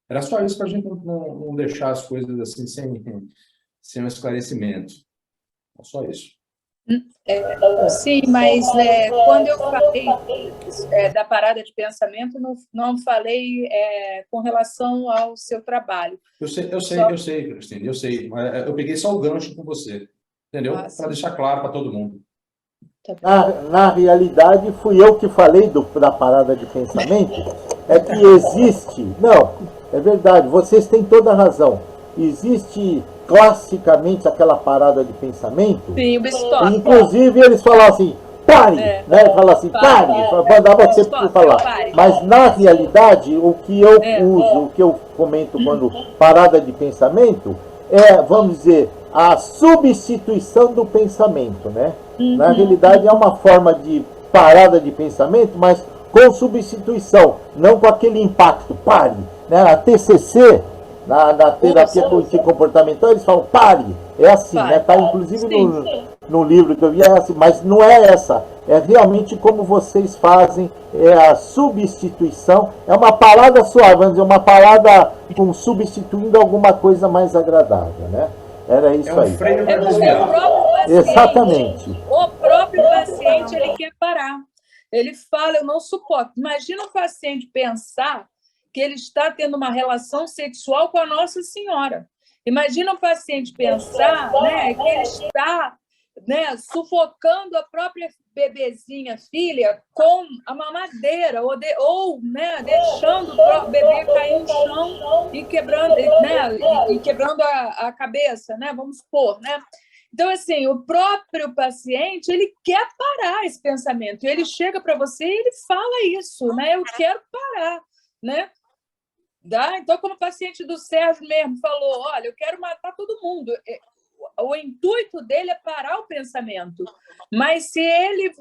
Era só isso para a gente não deixar as coisas assim sem um esclarecimento. É só isso. Sim, mas quando eu falei da parada de pensamento, não falei com relação ao seu trabalho. Eu sei, Cristine, eu sei. Eu peguei só o gancho com você, entendeu? Para deixar claro para todo mundo. Na realidade, fui eu que falei da parada de pensamento. É que existe... Não, é verdade, vocês têm toda a razão. Existe classicamente aquela parada de pensamento. Sim, o stop. Inclusive, eles falam assim, pare! Né? Falam assim, pare! Mandar você falar. Mas, na realidade, o que eu uso, o que eu comento quando parada de pensamento, vamos dizer, a substituição do pensamento, né? Na realidade, é uma forma de parada de pensamento, mas com substituição, não com aquele impacto, pare! Né? A TCC... Na terapia cognitivo-comportamental, eles falam, pare, é assim, né? Tá inclusive no livro que eu vi, é assim, mas não é essa, é realmente como vocês fazem, a substituição, é uma parada suave, vamos dizer, uma parada substituindo alguma coisa mais agradável, né? Era isso aí. Freio para desviar. Exatamente. O próprio paciente, ele quer parar. Ele fala, eu não suporto. Imagina um paciente pensar que ele está tendo uma relação sexual com a Nossa Senhora. Imagina um paciente pensar, né, que ele está, né, sufocando a própria bebezinha, filha, com a mamadeira, ou né, deixando o próprio bebê cair no chão e quebrando, né, e quebrando a cabeça, né, vamos supor, né? Então, assim, o próprio paciente, ele quer parar esse pensamento, e ele chega para você e ele fala isso, né? Eu quero parar, né? Então, como o paciente do Sérgio mesmo falou, olha, eu quero matar todo mundo. O intuito dele é parar o pensamento, mas se ele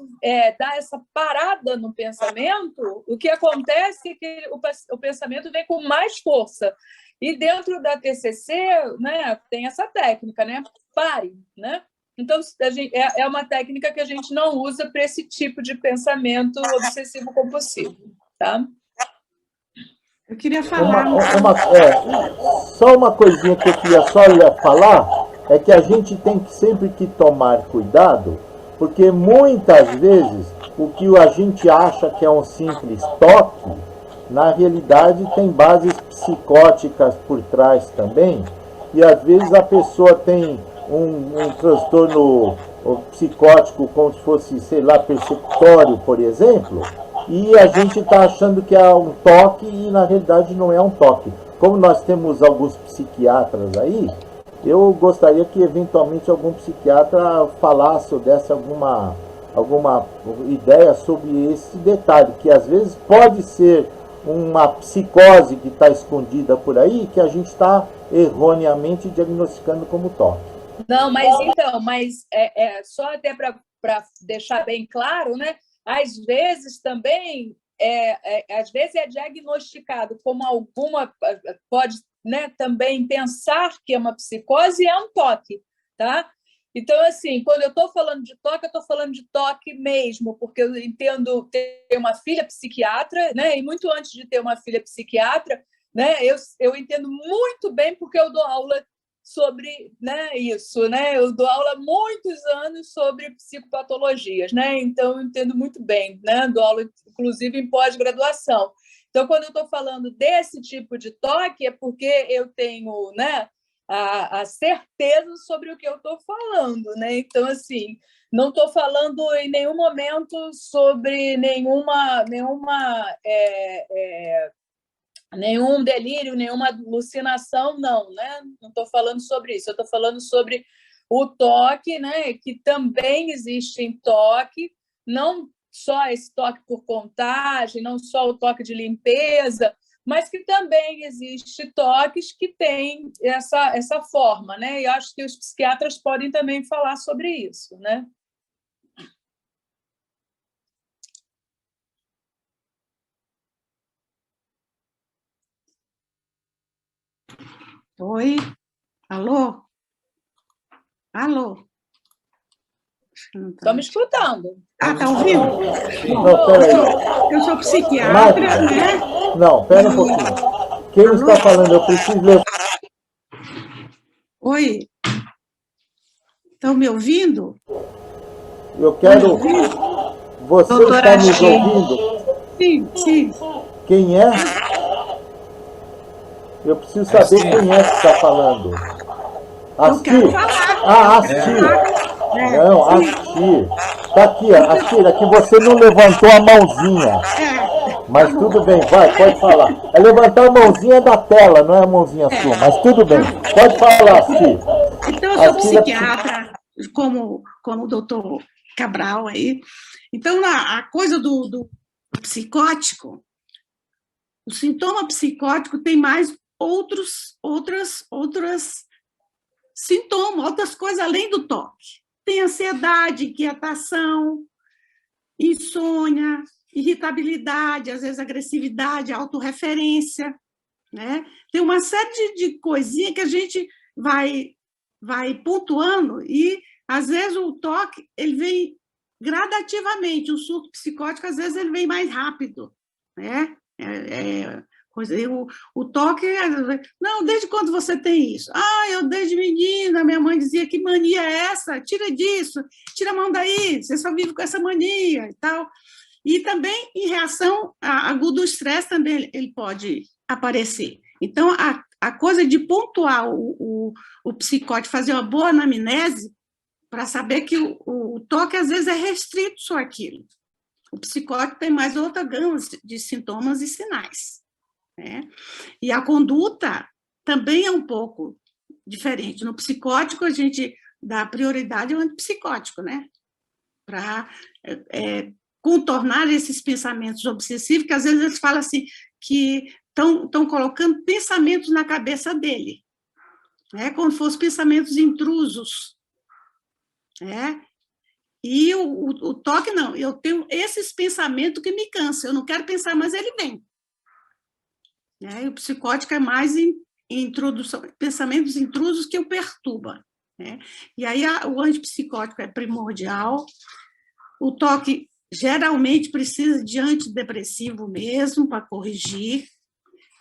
dá essa parada no pensamento, o que acontece é que o pensamento vem com mais força. E dentro da TCC, né, tem essa técnica, né? Pare, né? Então, é uma técnica que a gente não usa para esse tipo de pensamento obsessivo-compulsivo, tá? Eu queria falar... Só uma coisinha que eu queria só falar, é que a gente tem que sempre que tomar cuidado, porque muitas vezes o que a gente acha que é um simples toque, na realidade tem bases psicóticas por trás também, e às vezes a pessoa tem um transtorno psicótico como se fosse, sei lá, perceptório, por exemplo, e a gente está achando que é um toque e na realidade não é um toque. Como nós temos alguns psiquiatras aí, eu gostaria que eventualmente algum psiquiatra falasse ou desse alguma ideia sobre esse detalhe, que às vezes pode ser uma psicose que está escondida por aí, que a gente está erroneamente diagnosticando como toque. Não, mas só até para deixar bem claro, né? Às vezes também às vezes é diagnosticado como alguma, pode, né, também pensar que é uma psicose e é um toque, tá? Então, assim, quando eu estou falando de toque, eu estou falando de toque mesmo, porque eu entendo ter uma filha psiquiatra, né? E muito antes de ter uma filha psiquiatra, né? Eu entendo muito bem porque eu dou aula sobre, né, isso, né? Eu dou aula há muitos anos sobre psicopatologias, né? Então, eu entendo muito bem, né? Dou aula, inclusive, em pós-graduação. Então, quando eu estou falando desse tipo de toque, é porque eu tenho, né, a certeza sobre o que eu estou falando, né? Então, assim, não estou falando em nenhum momento sobre nenhum delírio, nenhuma alucinação, não, né? Não estou falando sobre isso. Eu estou falando sobre o toque, né? Que também existe em toque, não só esse toque por contagem, não só o toque de limpeza, mas que também existe toques que têm essa forma, né? E acho que os psiquiatras podem também falar sobre isso, né? Oi? Alô? Alô? Estão me escutando? Ah, tá ouvindo? Não, peraí. Eu sou psiquiatra, né? Não, pera um pouquinho. Quem está falando? Eu preciso ler. Oi? Estão me ouvindo? Eu quero... Você está me ouvindo? Sim, sim. Quem é? Eu preciso saber quem é que está falando. Eu quero falar. Ah, Astir. Não, Astir. Está aqui, Astir, é que você não levantou a mãozinha. Mas tudo bem, vai, pode falar. É levantar a mãozinha da tela, não é a mãozinha sua, mas tudo bem. Pode falar, Astir. Então, eu sou psiquiatra, como o doutor Cabral aí. Então, a coisa do psicótico, o sintoma psicótico tem mais outros sintomas, outras coisas além do toque. Tem ansiedade, inquietação, insônia, irritabilidade, às vezes agressividade, autorreferência, né? Tem uma série de coisinhas que a gente vai pontuando e, às vezes, o toque ele vem gradativamente, o surto psicótico, às vezes, ele vem mais rápido, né? O toque, não, desde quando você tem isso? Ah, eu desde menina, minha mãe dizia, que mania é essa? Tira disso, tira a mão daí, você só vive com essa mania e tal. E também, em reação aguda do estresse, também ele pode aparecer. Então, a coisa de pontuar o psicótico, fazer uma boa anamnese, para saber que o toque, às vezes, é restrito só aquilo. O psicótico tem mais outra gama de sintomas e sinais, né? E a conduta também é um pouco diferente. No psicótico, a gente dá prioridade ao antipsicótico, né? Para contornar esses pensamentos obsessivos, que às vezes eles falam assim, que estão colocando pensamentos na cabeça dele, né? Como se fossem pensamentos intrusos, né? E o toque, não, eu tenho esses pensamentos que me cansam, eu não quero pensar, mas ele vem. Né? E o psicótico é mais introdução, pensamentos intrusos que o perturba. Né? E aí o antipsicótico é primordial, o toque geralmente precisa de antidepressivo mesmo, para corrigir.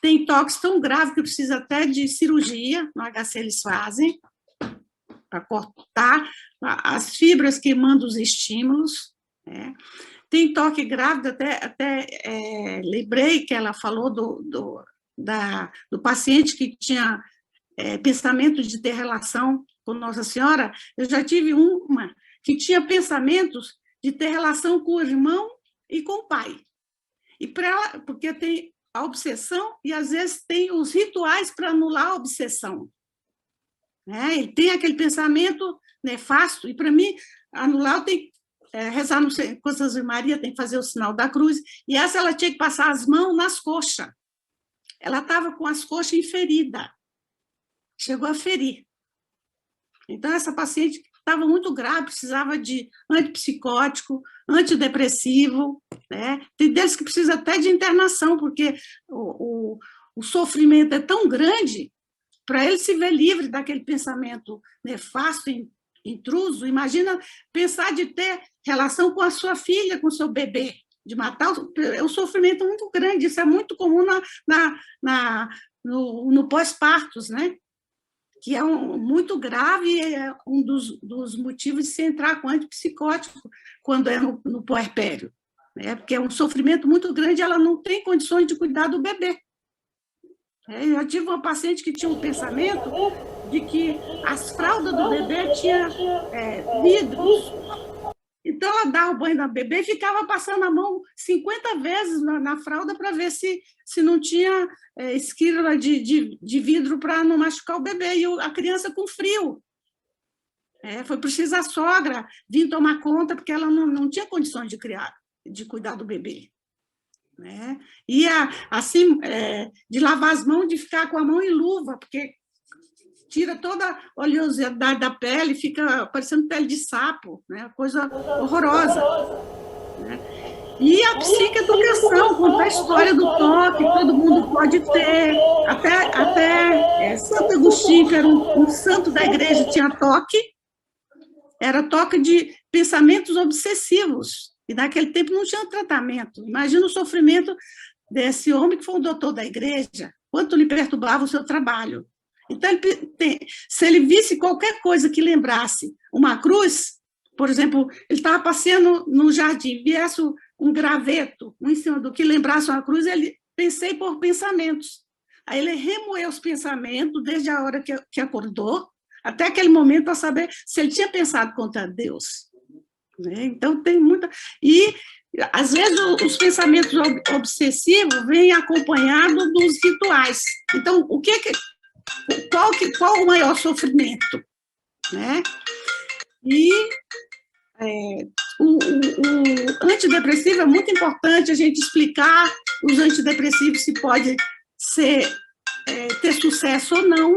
Tem toques tão graves que precisa até de cirurgia, no HC eles fazem, para cortar as fibras que mandam os estímulos. Né? Tem toque grave, até lembrei que ela falou do paciente que tinha pensamento de ter relação com Nossa Senhora. Eu já tive uma que tinha pensamentos de ter relação com o irmão e com o pai. E para ela, porque tem a obsessão e, às vezes, tem os rituais para anular a obsessão. Né? Ele tem aquele pensamento nefasto, e para mim, anular tem rezar com Santa Ave Maria, tem que fazer o sinal da cruz, e essa ela tinha que passar as mãos nas coxas. Ela estava com as coxas inferidas, chegou a ferir. Então, essa paciente estava muito grave, precisava de antipsicótico, antidepressivo, né? Tem deles que precisa até de internação, porque o sofrimento é tão grande, para ele se ver livre daquele pensamento nefasto, intruso. Imagina pensar de ter relação com a sua filha, com o seu bebê, de matar, é um sofrimento muito grande, isso é muito comum no pós-partos, né? Que é muito grave e é um dos motivos de se entrar com antipsicótico quando é no puerpério, né? Porque é um sofrimento muito grande, ela não tem condições de cuidar do bebê. Eu tive uma paciente que tinha um pensamento de que as fraldas do bebê tinham vidros. Então, ela dava o banho no bebê e ficava passando a mão 50 vezes na fralda para ver se não tinha esquila de vidro para não machucar o bebê. E a criança com frio. Foi preciso a sogra vir tomar conta, porque ela não tinha condições de cuidar do bebê. Né? E, assim, de lavar as mãos, de ficar com a mão em luva, porque tira toda a oleosidade da pele, fica parecendo pele de sapo, né? Coisa horrorosa. Né? E a psicoeducação, conta a história do toque, todo mundo pode ter, até Santo Agostinho, que era um santo da igreja, tinha toque, era toque de pensamentos obsessivos, e naquele tempo não tinha tratamento. Imagina o sofrimento desse homem que foi um doutor da igreja, quanto lhe perturbava o seu trabalho. Então, se ele visse qualquer coisa que lembrasse uma cruz, por exemplo, ele estava passeando no jardim, viesse um graveto em cima do que lembrasse uma cruz, ele pensei por pensamentos. Aí ele remoeu os pensamentos desde a hora que acordou, até aquele momento, para saber se ele tinha pensado contra Deus. Né? Então, tem muita... E, às vezes, os pensamentos obsessivos vêm acompanhados dos rituais. Então, qual o maior sofrimento? Né? E o antidepressivo é muito importante a gente explicar os antidepressivos, se pode ter sucesso ou não,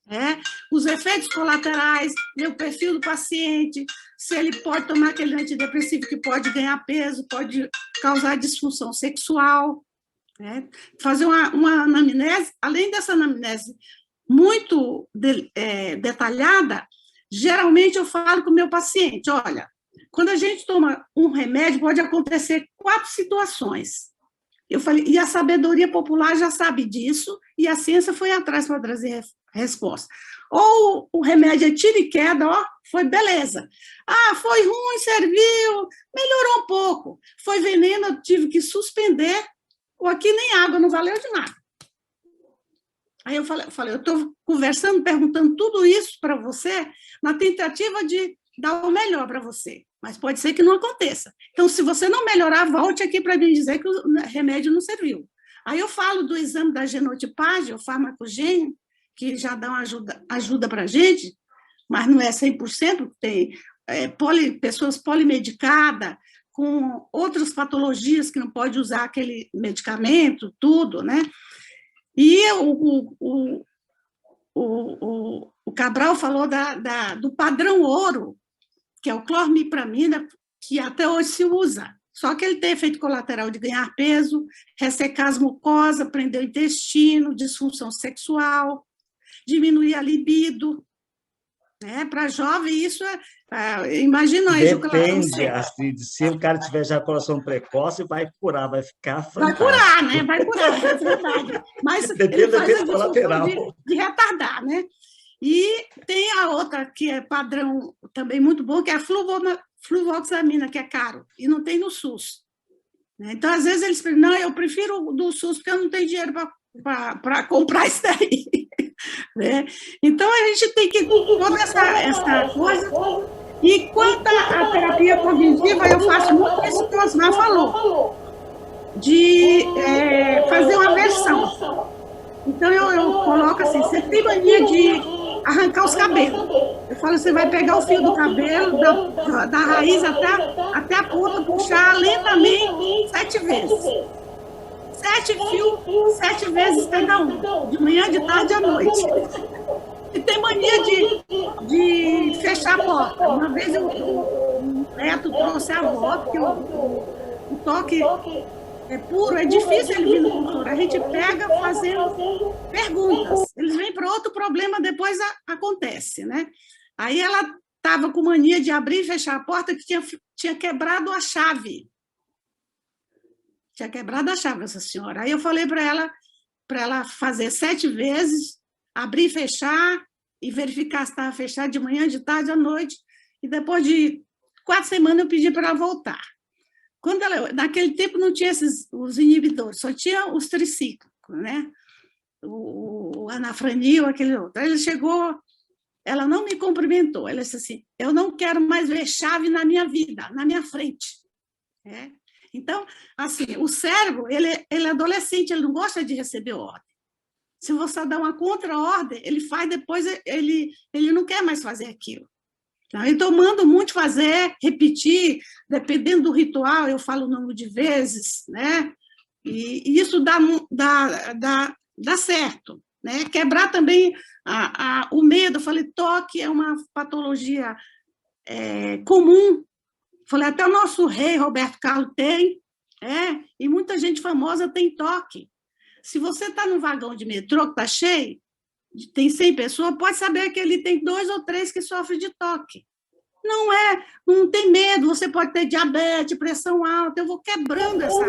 né? Os efeitos colaterais, o perfil do paciente, se ele pode tomar aquele antidepressivo que pode ganhar peso, pode causar disfunção sexual, né? Fazer uma anamnese, além dessa anamnese muito detalhada, geralmente eu falo com o meu paciente, olha, quando a gente toma um remédio, pode acontecer 4 situações. Eu falei, e a sabedoria popular já sabe disso, e a ciência foi atrás para trazer resposta. Ou o remédio é tiro e queda, foi beleza. Foi ruim, serviu, melhorou um pouco. Foi veneno, eu tive que suspender, ou aqui nem água, não valeu de nada. Aí eu falei, eu estou conversando, perguntando tudo isso para você, na tentativa de dar o melhor para você, mas pode ser que não aconteça. Então, se você não melhorar, volte aqui para me dizer que o remédio não serviu. Aí eu falo do exame da genotipagem, o farmacogênio, que já dá uma ajuda para a gente, mas não é 100%, tem pessoas polimedicadas, com outras patologias que não pode usar aquele medicamento, tudo, né? E o Cabral falou do padrão ouro, que é o clormipramina, que até hoje se usa. Só que ele tem efeito colateral de ganhar peso, ressecar as mucosas, prender o intestino, disfunção sexual, diminuir a libido. Para jovem, isso imagina aí. Depende, assim, se o cara tiver ejaculação precoce, vai curar, vai ficar fantástico. Vai curar, né? Vai curar, é verdade. Mas depende ele do faz efeito a colateral. de retardar, né? E tem a outra, que é padrão também muito bom, que é a fluvoxamina, que é caro, e não tem no SUS. Então, às vezes, eles pensam, não, eu prefiro do SUS, porque eu não tenho dinheiro para comprar isso daí. Né? Então, a gente tem que toda essa coisa. E quanto à terapia cognitiva, eu faço muito isso que o Osmar falou, de fazer uma versão. Então, eu coloco assim, você tem mania de arrancar os cabelos. Eu falo, você vai pegar o fio do cabelo, da raiz até a ponta, puxar lentamente 7 vezes. 7 fios, 7 vezes cada um, de manhã, de tarde e à noite. E tem mania de fechar a porta. Uma vez o neto trouxe a avó, porque o toque é puro, é difícil ele vir no consultório. A gente pega fazendo perguntas. Eles vêm para outro problema, depois acontece, né? Aí ela estava com mania de abrir e fechar a porta, que tinha quebrado a chave. Tinha quebrado a chave, essa senhora. Aí eu falei para ela fazer 7 vezes, abrir e fechar, e verificar se estava fechado de manhã, de tarde, à noite. E depois de 4 semanas, eu pedi para ela voltar. Naquele tempo não tinha os inibidores, só tinha os tricíclicos, né? O anafranil, aquele outro. Aí ele chegou, ela não me cumprimentou, ela disse assim, eu não quero mais ver chave na minha vida, na minha frente. Então, assim, o cérebro, ele é adolescente, ele não gosta de receber ordem. Se você dá uma contra-ordem, ele faz, depois ele não quer mais fazer aquilo. Então, eu mando muito fazer, repetir, dependendo do ritual, eu falo o número de vezes, né? E isso dá certo, né? Quebrar também o medo. Eu falei, toque é uma patologia comum. Falei, até o nosso rei, Roberto Carlos, tem, e muita gente famosa tem toque. Se você está no vagão de metrô que está cheio, tem 100 pessoas, pode saber que ele tem 2 ou 3 que sofrem de toque. Não tem medo, você pode ter diabetes, pressão alta, eu vou quebrando essa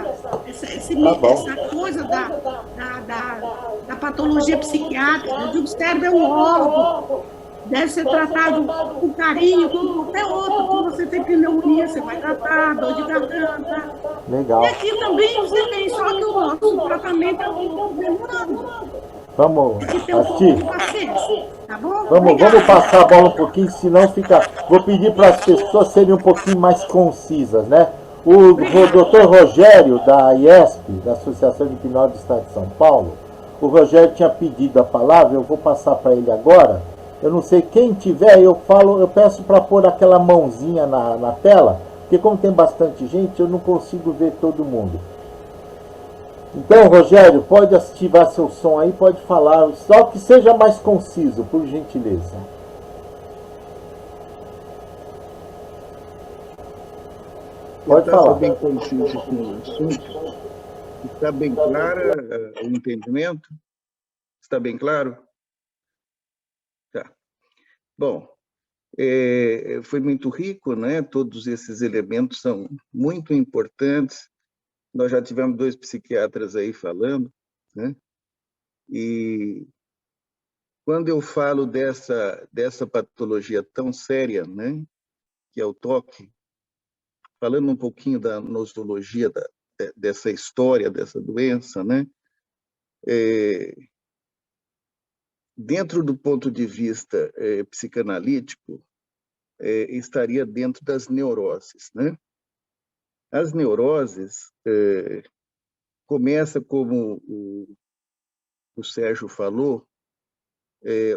coisa da patologia psiquiátrica. Eu digo, o cérebro é um órgão, deve ser tratado com carinho, como qualquer outro. Quando você tem pneumonia, você vai tratar, dor de garganta. Legal. E aqui também você tem, só que o nosso tratamento é demorando. Vamos assistir. Tá bom? Vamos passar a bola um pouquinho, senão fica... Vou pedir para as pessoas serem um pouquinho mais concisas, né? O doutor Rogério, da IESP, da Associação de Hipnose do Estado de São Paulo, o Rogério tinha pedido a palavra, eu vou passar para ele agora. Eu não sei, quem tiver, eu peço para pôr aquela mãozinha na tela, porque como tem bastante gente, eu não consigo ver todo mundo. Então, Rogério, pode ativar seu som aí, pode falar, só que seja mais conciso, por gentileza. Pode falar. Bem conciso com o assunto. Está bem claro o entendimento? Está bem claro? Tá. Bom, foi muito rico, né? Todos esses elementos são muito importantes. Nós já tivemos 2 psiquiatras aí falando, né? E quando eu falo dessa patologia tão séria, né? Que é o toque, falando um pouquinho da nosologia da, dessa história, dessa doença, né? dentro do ponto de vista psicanalítico, estaria dentro das neuroses, né? As neuroses começa, como o Sérgio falou,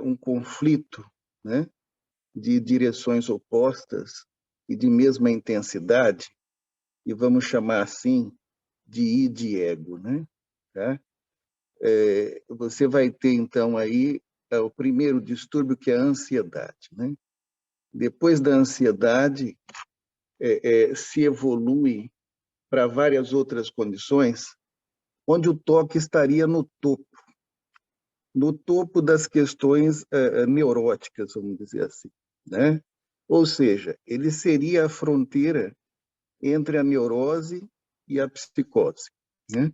um conflito, né, de direções opostas e de mesma intensidade, e vamos chamar assim de id e ego, né? Tá? Você vai ter, então, aí o primeiro distúrbio, que é a ansiedade, né? Depois da ansiedade, se evolui para várias outras condições, onde o toque estaria no topo das questões neuróticas, vamos dizer assim, né? Ou seja, ele seria a fronteira entre a neurose e a psicose, né?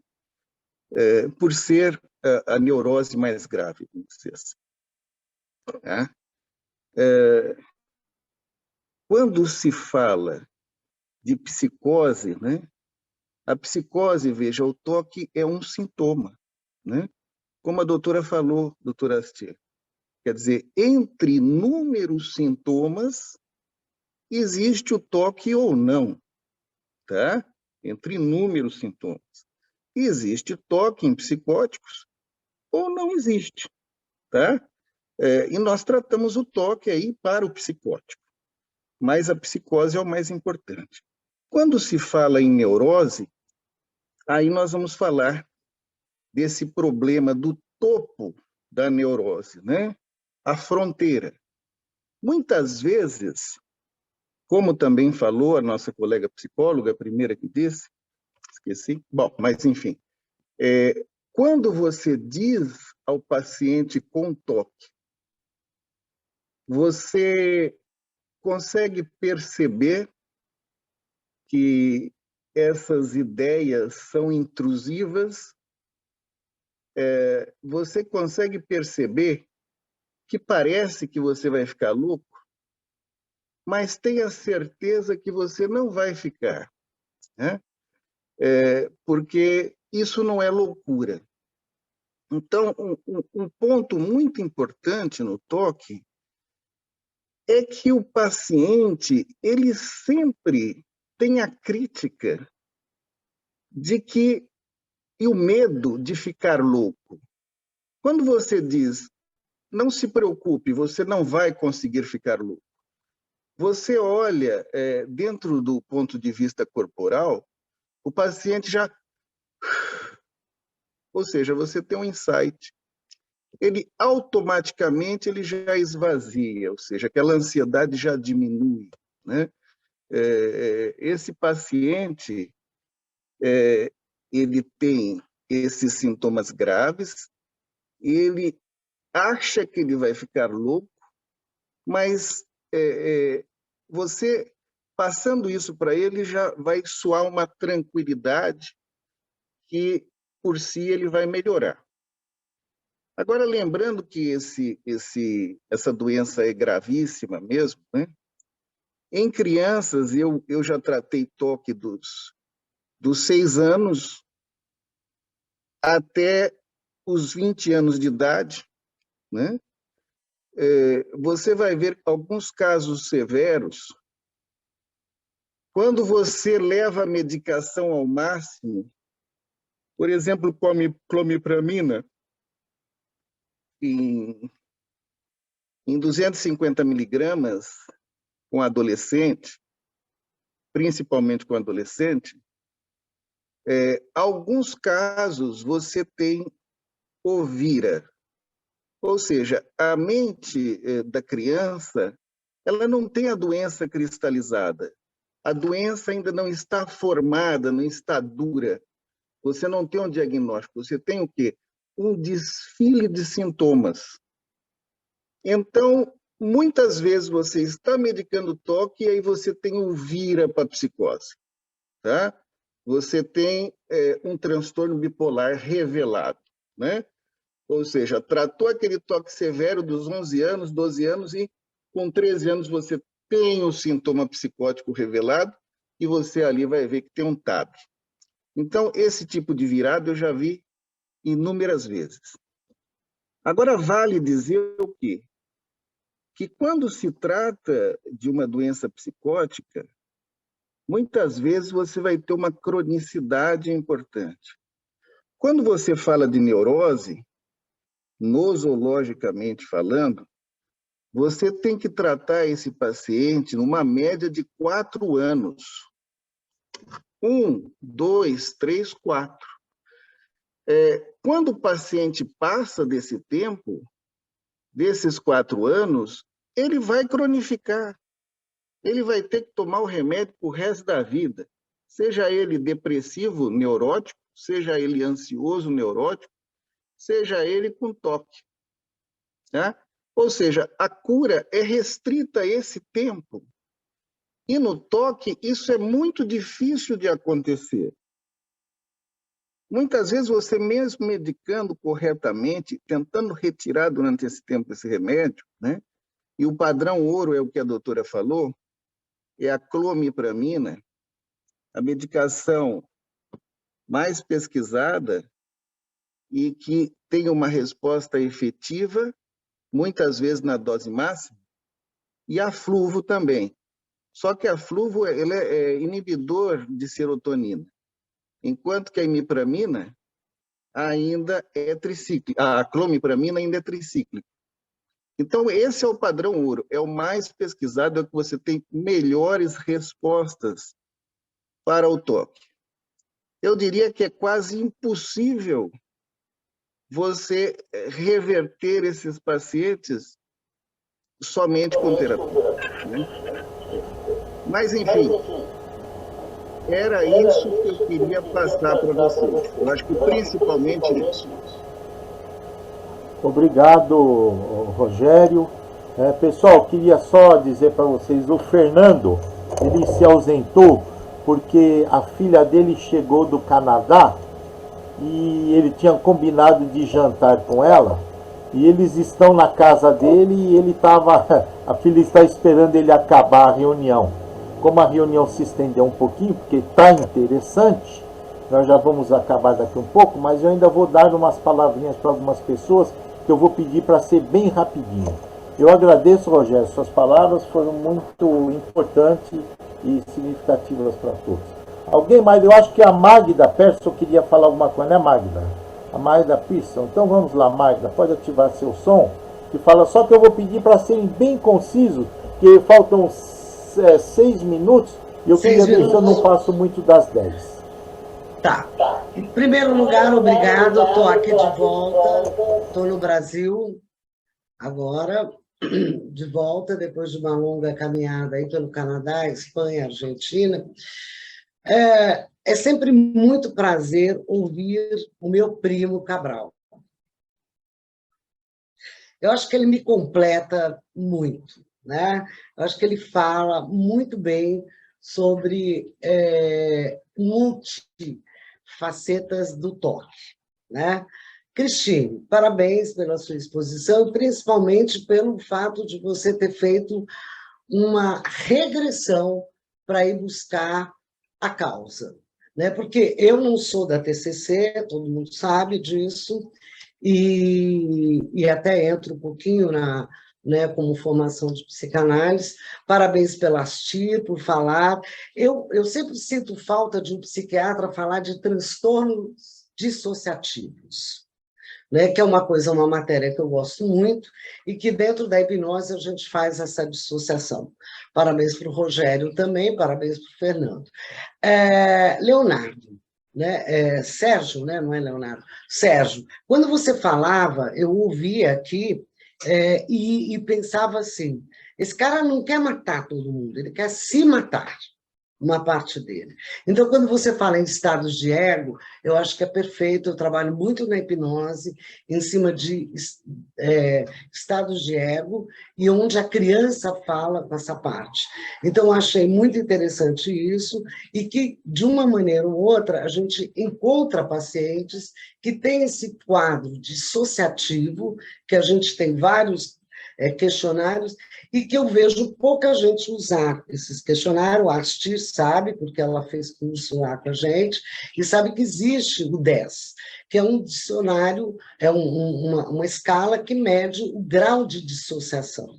Por ser a neurose mais grave, vamos dizer assim. Tá? Quando se fala de psicose, né? A psicose, veja, o toque é um sintoma, né? Como a doutora falou, doutora Astier. Quer dizer, entre inúmeros sintomas, existe o toque ou não, tá? Entre inúmeros sintomas. Existe toque em psicóticos ou não existe, tá? E nós tratamos o toque aí para o psicótico, mas a psicose é o mais importante. Quando se fala em neurose, aí nós vamos falar desse problema do topo da neurose, né? A fronteira. Muitas vezes, como também falou a nossa colega psicóloga, a primeira que disse, esqueci, bom, mas enfim, quando você diz ao paciente com toque, você consegue perceber que essas ideias são intrusivas, você consegue perceber que parece que você vai ficar louco, mas tenha certeza que você não vai ficar, né? Porque isso não é loucura. Então, um ponto muito importante no toque é que o paciente, ele sempre tem a crítica de que, e o medo de ficar louco. Quando você diz, não se preocupe, você não vai conseguir ficar louco, você olha dentro do ponto de vista corporal, o paciente já... Ou seja, você tem um insight. Ele automaticamente ele já esvazia, ou seja, aquela ansiedade já diminui, né? Esse paciente, ele tem esses sintomas graves, ele acha que ele vai ficar louco, mas você, passando isso para ele, já vai soar uma tranquilidade que, por si, ele vai melhorar. Agora, lembrando que essa doença é gravíssima mesmo, né? Em crianças, eu já tratei toque dos 6 anos até os 20 anos de idade, né? Você vai ver alguns casos severos. Quando você leva a medicação ao máximo, por exemplo, clomipramina, em 250 miligramas com adolescente, principalmente com adolescente, alguns casos você tem ouvira, ou seja, a mente da criança, ela não tem a doença cristalizada, a doença ainda não está formada, não está dura, você não tem um diagnóstico, você tem o quê? Um desfile de sintomas. Então, muitas vezes você está medicando toque e aí você tem o vira para psicose, tá? Você tem um transtorno bipolar revelado, né? Ou seja, tratou aquele toque severo dos 11 anos, 12 anos e com 13 anos você tem o sintoma psicótico revelado e você ali vai ver que tem um TAB. Então, esse tipo de virada eu já vi inúmeras vezes. Agora, vale dizer o quê? Que quando se trata de uma doença psicótica, muitas vezes você vai ter uma cronicidade importante. Quando você fala de neurose, nosologicamente falando, você tem que tratar esse paciente numa média de 4 anos. 1, 2, 3, 4. Quando o paciente passa desse tempo, desses 4 anos, ele vai cronificar. Ele vai ter que tomar o remédio para o resto da vida. Seja ele depressivo neurótico, seja ele ansioso neurótico, seja ele com toque. Tá? Ou seja, a cura é restrita a esse tempo. E no toque, isso é muito difícil de acontecer. Muitas vezes você mesmo medicando corretamente, tentando retirar durante esse tempo esse remédio, né? E o padrão ouro é o que a doutora falou, é a clomipramina, a medicação mais pesquisada e que tem uma resposta efetiva, muitas vezes na dose máxima, e a fluvo também. Só que a fluvo ele é inibidor de serotonina, enquanto que a imipramina ainda é tricíclica, a clomipramina ainda é tricíclica. Então, esse é o padrão ouro, é o mais pesquisado, é o que você tem melhores respostas para o toque. Eu diria que é quase impossível você reverter esses pacientes somente com terapia, né? Mas, enfim, era isso que eu queria passar para vocês. Eu acho que principalmente isso. Obrigado, Rogério. Pessoal, queria só dizer para vocês, o Fernando, ele se ausentou porque a filha dele chegou do Canadá e ele tinha combinado de jantar com ela, e eles estão na casa dele e ele a filha está esperando ele acabar a reunião. Como a reunião se estendeu um pouquinho, porque está interessante, nós já vamos acabar daqui um pouco, mas eu ainda vou dar umas palavrinhas para algumas pessoas que eu vou pedir para ser bem rapidinho. Eu agradeço, Rogério, suas palavras foram muito importantes e significativas para todos. Alguém mais? Eu acho que a Magda Persson queria falar alguma coisa, né, Magda? A Magda Persson. Então vamos lá, Magda, pode ativar seu som, que fala, só que eu vou pedir para serem bem concisos, que faltam 6 minutos, e eu queria ver se eu não passo muito das 10. Tá. Em primeiro lugar, obrigado, estou aqui de volta, estou no Brasil, agora, de volta, depois de uma longa caminhada aí pelo Canadá, Espanha, Argentina. É sempre muito prazer ouvir o meu primo Cabral. Eu acho que ele me completa muito, né? Eu acho que ele fala muito bem sobre multifacetas do toque, né? Cristine, parabéns pela sua exposição, principalmente pelo fato de você ter feito uma regressão para ir buscar a causa, né? Porque eu não sou da TCC, todo mundo sabe disso, e até entro um pouquinho como formação de psicanálise. Parabéns pela ASTIR, por falar. Eu sempre sinto falta de um psiquiatra falar de transtornos dissociativos, né? Que é uma matéria que eu gosto muito, e que dentro da hipnose a gente faz essa dissociação. Parabéns para o Rogério também, parabéns para o Fernando. Leonardo, né? Sérgio, né? Não é Leonardo, Sérgio, quando você falava, eu ouvia aqui e pensava assim, esse cara não quer matar todo mundo, ele quer se matar, uma parte dele. Então, quando você fala em estados de ego, eu acho que é perfeito, eu trabalho muito na hipnose, em cima de estados de ego, e onde a criança fala com essa parte. Então, eu achei muito interessante isso, e que, de uma maneira ou outra, a gente encontra pacientes que têm esse quadro dissociativo, que a gente tem vários questionários, e que eu vejo pouca gente usar esses questionários. A Astir sabe, porque ela fez curso lá com a gente, e sabe que existe o DES, que é um dicionário, é uma escala que mede o grau de dissociação.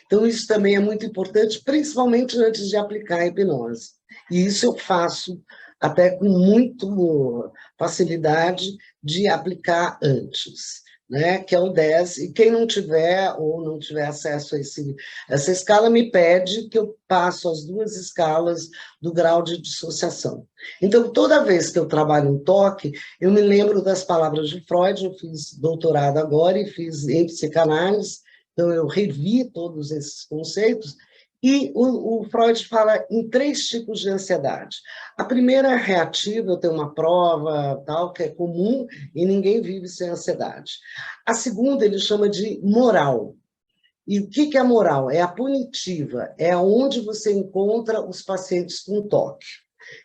Então, isso também é muito importante, principalmente antes de aplicar a hipnose. E isso eu faço até com muita facilidade de aplicar antes, né? Que é o 10, e quem não tiver ou não tiver acesso a essa escala me pede que eu passo as 2 escalas do grau de dissociação. Então, toda vez que eu trabalho um toque, eu me lembro das palavras de Freud. Eu fiz doutorado agora e fiz em psicanálise, então eu revi todos esses conceitos. E o Freud fala em 3 tipos de ansiedade. A primeira é reativa, eu tenho uma prova, tal, que é comum, e ninguém vive sem ansiedade. A segunda ele chama de moral. E o que é moral? É a punitiva, é onde você encontra os pacientes com toque.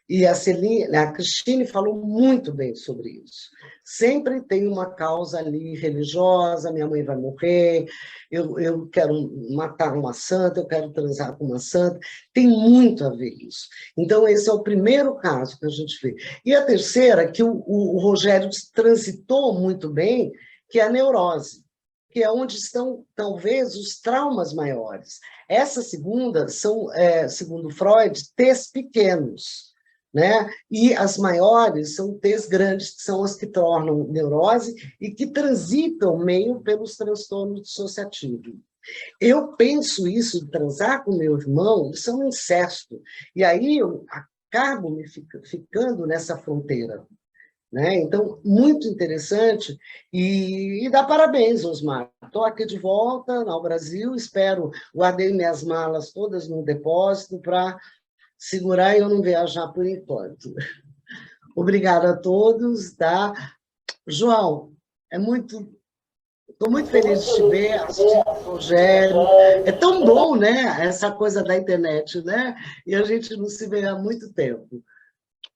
E a Cristine falou muito bem sobre isso. Sempre tem uma causa ali religiosa, minha mãe vai morrer, eu quero matar uma santa, eu quero transar com uma santa, tem muito a ver isso. Então, esse é o primeiro caso que a gente vê. E a terceira, que o Rogério transitou muito bem, que é a neurose, que é onde estão, talvez, os traumas maiores. Essa segunda são, segundo Freud, T's pequenos, né? E as maiores são T's grandes, que são as que tornam neurose e que transitam meio pelos transtornos dissociativos. Eu penso isso de transar com meu irmão, isso é um incesto. E aí eu acabo me ficando nessa fronteira, né? Então, muito interessante, e dá parabéns, Osmar. Estou aqui de volta ao Brasil, guardei minhas malas todas no depósito para segurar e eu não viajar por enquanto. Obrigada a todos, tá? João, estou muito feliz de te ver, assistir o Rogério. É tão bom, né, essa coisa da internet, né? E a gente não se vê há muito tempo.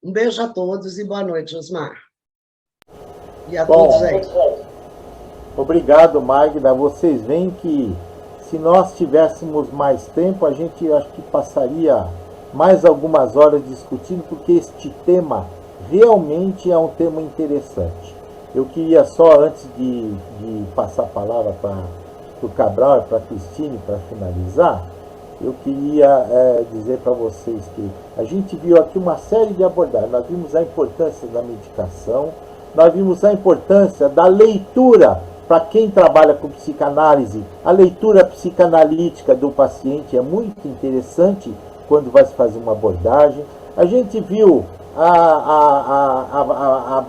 Um beijo a todos e boa noite, Osmar. E a todos aí. Obrigado, Magda. Vocês veem que se nós tivéssemos mais tempo, a gente acho que passaria mais algumas horas discutindo, porque este tema realmente é um tema interessante. Eu queria só, antes de passar a palavra para o Cabral e para a Cristine, para finalizar, eu queria dizer para vocês que a gente viu aqui uma série de abordagens. Nós vimos a importância da medicação, nós vimos a importância da leitura, para quem trabalha com psicanálise, a leitura psicanalítica do paciente é muito interessante quando vai se fazer uma abordagem. A gente viu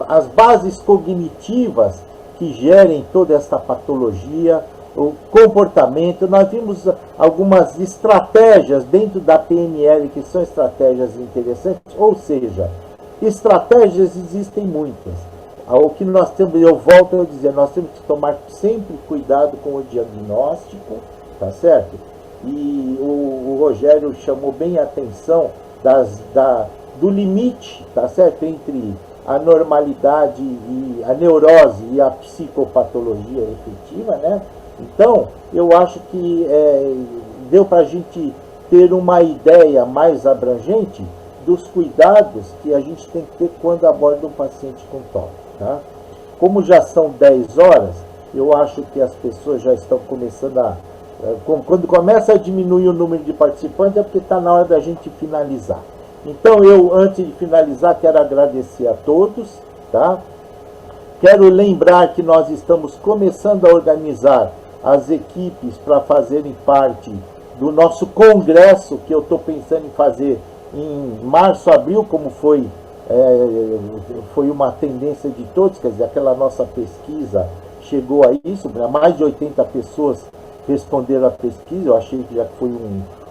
as bases cognitivas que gerem toda essa patologia, o comportamento. Nós vimos algumas estratégias dentro da PNL que são estratégias interessantes, ou seja, estratégias existem muitas. O que nós temos, eu volto a dizer, nós temos que tomar sempre cuidado com o diagnóstico, tá certo? E o Rogério chamou bem a atenção do limite, tá certo, entre a normalidade e a neurose e a psicopatologia efetiva, né? Então, eu acho que deu para a gente ter uma ideia mais abrangente dos cuidados que a gente tem que ter quando aborda um paciente com toque, tá? Como já são 10 horas, eu acho que as pessoas já estão começando quando começa a diminuir o número de participantes, é porque está na hora da gente finalizar. Então, eu, antes de finalizar, quero agradecer a todos, tá? Quero lembrar que nós estamos começando a organizar as equipes para fazerem parte do nosso congresso, que eu estou pensando em fazer em março, abril, como foi uma tendência de todos, quer dizer, aquela nossa pesquisa chegou a isso, mais de 80 pessoas responderam a pesquisa, eu achei que já foi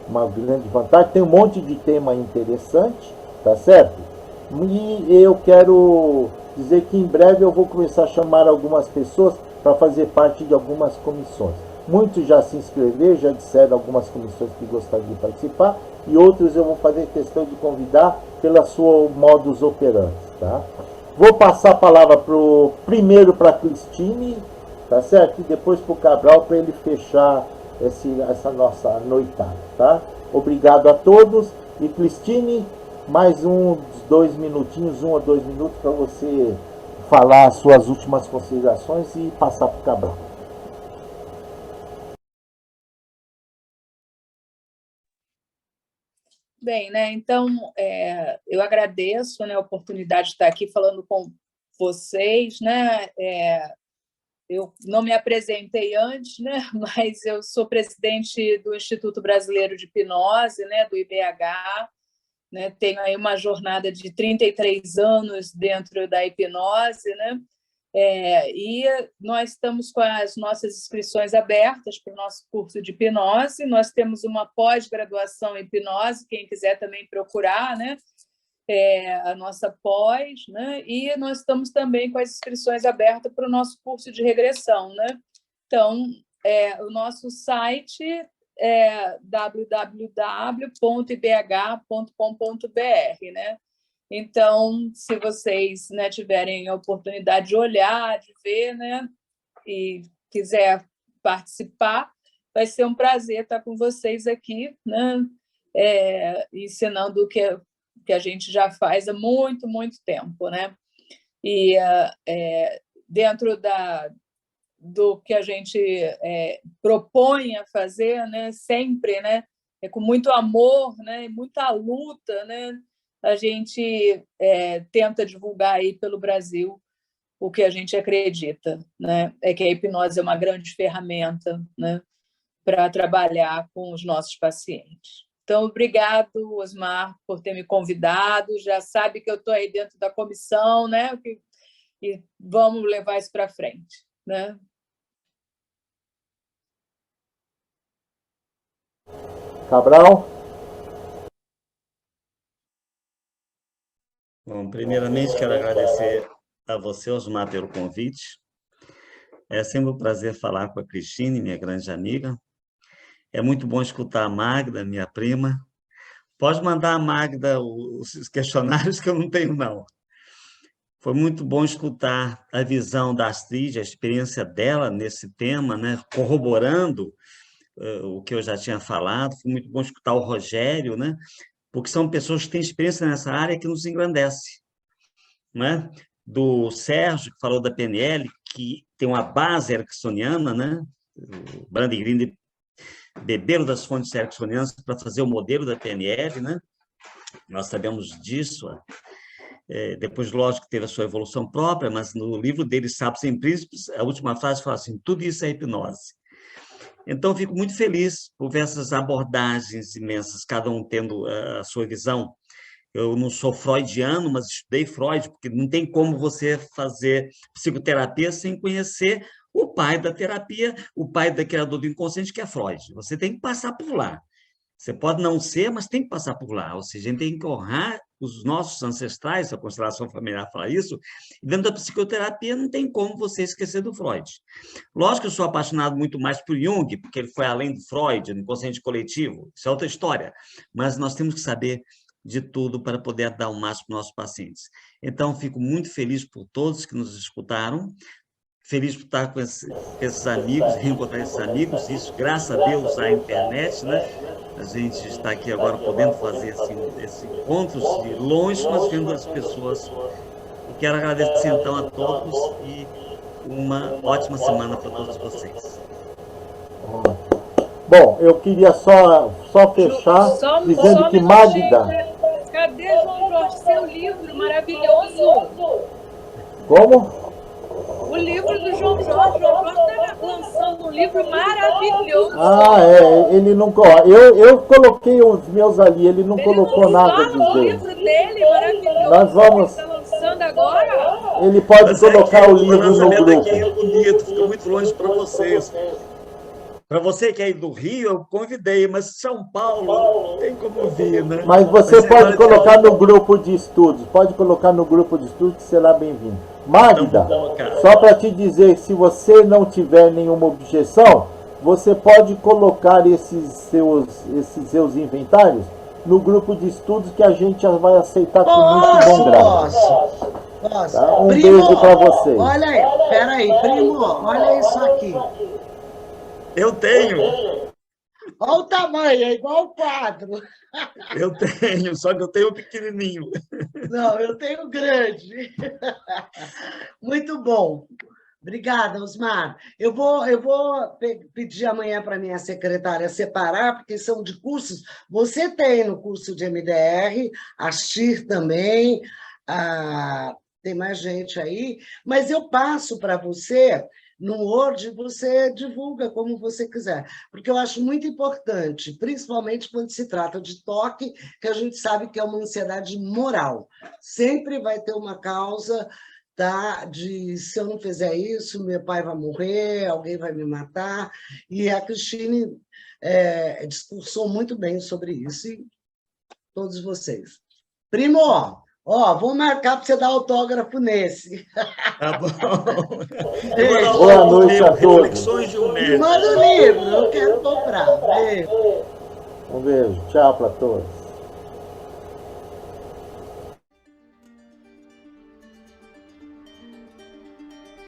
uma grande vantagem. Tem um monte de tema interessante, tá certo? E eu quero dizer que em breve eu vou começar a chamar algumas pessoas para fazer parte de algumas comissões. Muitos já se inscreveram, já disseram algumas comissões que gostariam de participar, e outros eu vou fazer questão de convidar pela sua modus operandi, tá? Vou passar a palavra primeiro para a Cristine, tá certo? E depois para o Cabral, para ele fechar essa nossa noitada, tá? Obrigado a todos. E Cristine, mais uns 2 minutinhos, 1 ou 2 minutos, para você falar as suas últimas considerações e passar para o Cabral. Bem, né? Então, eu agradeço, né, a oportunidade de estar aqui falando com vocês, né? Eu não me apresentei antes, né? Mas eu sou presidente do Instituto Brasileiro de Hipnose, né? Do IBH, né? Tenho aí uma jornada de 33 anos dentro da hipnose, né? E nós estamos com as nossas inscrições abertas para o nosso curso de hipnose. Nós temos uma pós-graduação em hipnose, quem quiser também procurar, né? A nossa pós, né? E nós estamos também com as inscrições abertas para o nosso curso de regressão, né? Então, o nosso site é www.ibh.com.br, né? Então, se vocês, né, tiverem a oportunidade de olhar, de ver, né, e quiser participar, vai ser um prazer estar com vocês aqui, né, ensinando o que a gente já faz há muito, muito tempo, né? E dentro do que a gente propõe a fazer, né, sempre, né, com muito amor, né, e muita luta, né, a gente tenta divulgar aí pelo Brasil o que a gente acredita, né? É que a hipnose é uma grande ferramenta, né, para trabalhar com os nossos pacientes. Então, obrigado, Osmar, por ter me convidado. Já sabe que eu estou aí dentro da comissão, né? E vamos levar isso para frente, né? Cabral? Bom, primeiramente quero agradecer a você, Osmar, pelo convite. É sempre um prazer falar com a Cristine, minha grande amiga. É muito bom escutar a Magda, minha prima. Pode mandar a Magda os questionários que eu não tenho, não. Foi muito bom escutar a visão da Astrid, a experiência dela nesse tema, né? Corroborando o que eu já tinha falado. Foi muito bom escutar o Rogério, né? Porque são pessoas que têm experiência nessa área que nos engrandece, né? Do Sérgio, que falou da PNL, que tem uma base ericksoniana, né? O Brand e Grinder beberam das fontes ericksonianas para fazer o modelo da PNL, né? Nós sabemos disso. Depois, lógico, teve a sua evolução própria, mas no livro dele, Sapos Sem Príncipes, a última frase fala assim: tudo isso é hipnose. Então, fico muito feliz por ver essas abordagens imensas, cada um tendo a sua visão. Eu não sou freudiano, mas estudei Freud, porque não tem como você fazer psicoterapia sem conhecer o pai da terapia, o pai da criador do inconsciente, que é Freud. Você tem que passar por lá. Você pode não ser, mas tem que passar por lá. Ou seja, a gente tem que honrar os nossos ancestrais, a constelação familiar fala isso, e dentro da psicoterapia não tem como você esquecer do Freud. Lógico que eu sou apaixonado muito mais por Jung, porque ele foi além do Freud, no inconsciente coletivo, isso é outra história, mas nós temos que saber de tudo para poder dar o máximo para os nossos pacientes. Então, fico muito feliz por todos que nos escutaram, feliz por estar com esses amigos, reencontrar esses amigos, isso graças a Deus à internet, né? A gente está aqui agora podendo fazer esses encontros de longe, mas vendo as pessoas. E quero agradecer então a todos e uma ótima semana para todos vocês. Bom, eu queria só fechar dizendo que Magda... Cadê, João Jorge, seu livro maravilhoso? Como? O livro do João Jorge. O João Jorge está lançando um livro maravilhoso. Ele não... Eu coloquei os meus ali, ele não colocou nada dos o dele. livro dele, maravilhoso. Nós vamos... Ele está lançando agora. Ele pode colocar o livro no grupo. Aqui é bonito, fica muito longe para vocês. Para você que é do Rio, eu convidei, mas São Paulo não tem como vir, né? Mas você pode colocar no grupo de estudos, que será bem-vindo. Magda, só para te dizer, se você não tiver nenhuma objeção, você pode colocar esses seus inventários no grupo de estudos que a gente já vai aceitar com muito bom grado. Posso. Tá? Um Primo, beijo para vocês. Olha aí, peraí, primo, olha isso aqui. Eu tenho. Olha o tamanho, é igual o quadro. Eu tenho, só que eu tenho um pequenininho. Não, eu tenho grande. Muito bom. Obrigada, Osmar. Eu vou pedir amanhã para minha secretária separar, porque são de cursos. Você tem no curso de MDR, a Shir também, tem mais gente aí, mas eu passo para você no Word, você divulga como você quiser, porque eu acho muito importante, principalmente quando se trata de toque, que a gente sabe que é uma ansiedade moral. Sempre vai ter uma causa, tá, de se eu não fizer isso, meu pai vai morrer, alguém vai me matar, e a Cristine discursou muito bem sobre isso, e todos vocês. Primo, vou marcar para você dar autógrafo nesse. Tá bom. Boa noite a todos. Reflexões de um Me Mestre. manda o livro, eu quero comprar. Beijo. Um beijo. Tchau para todos.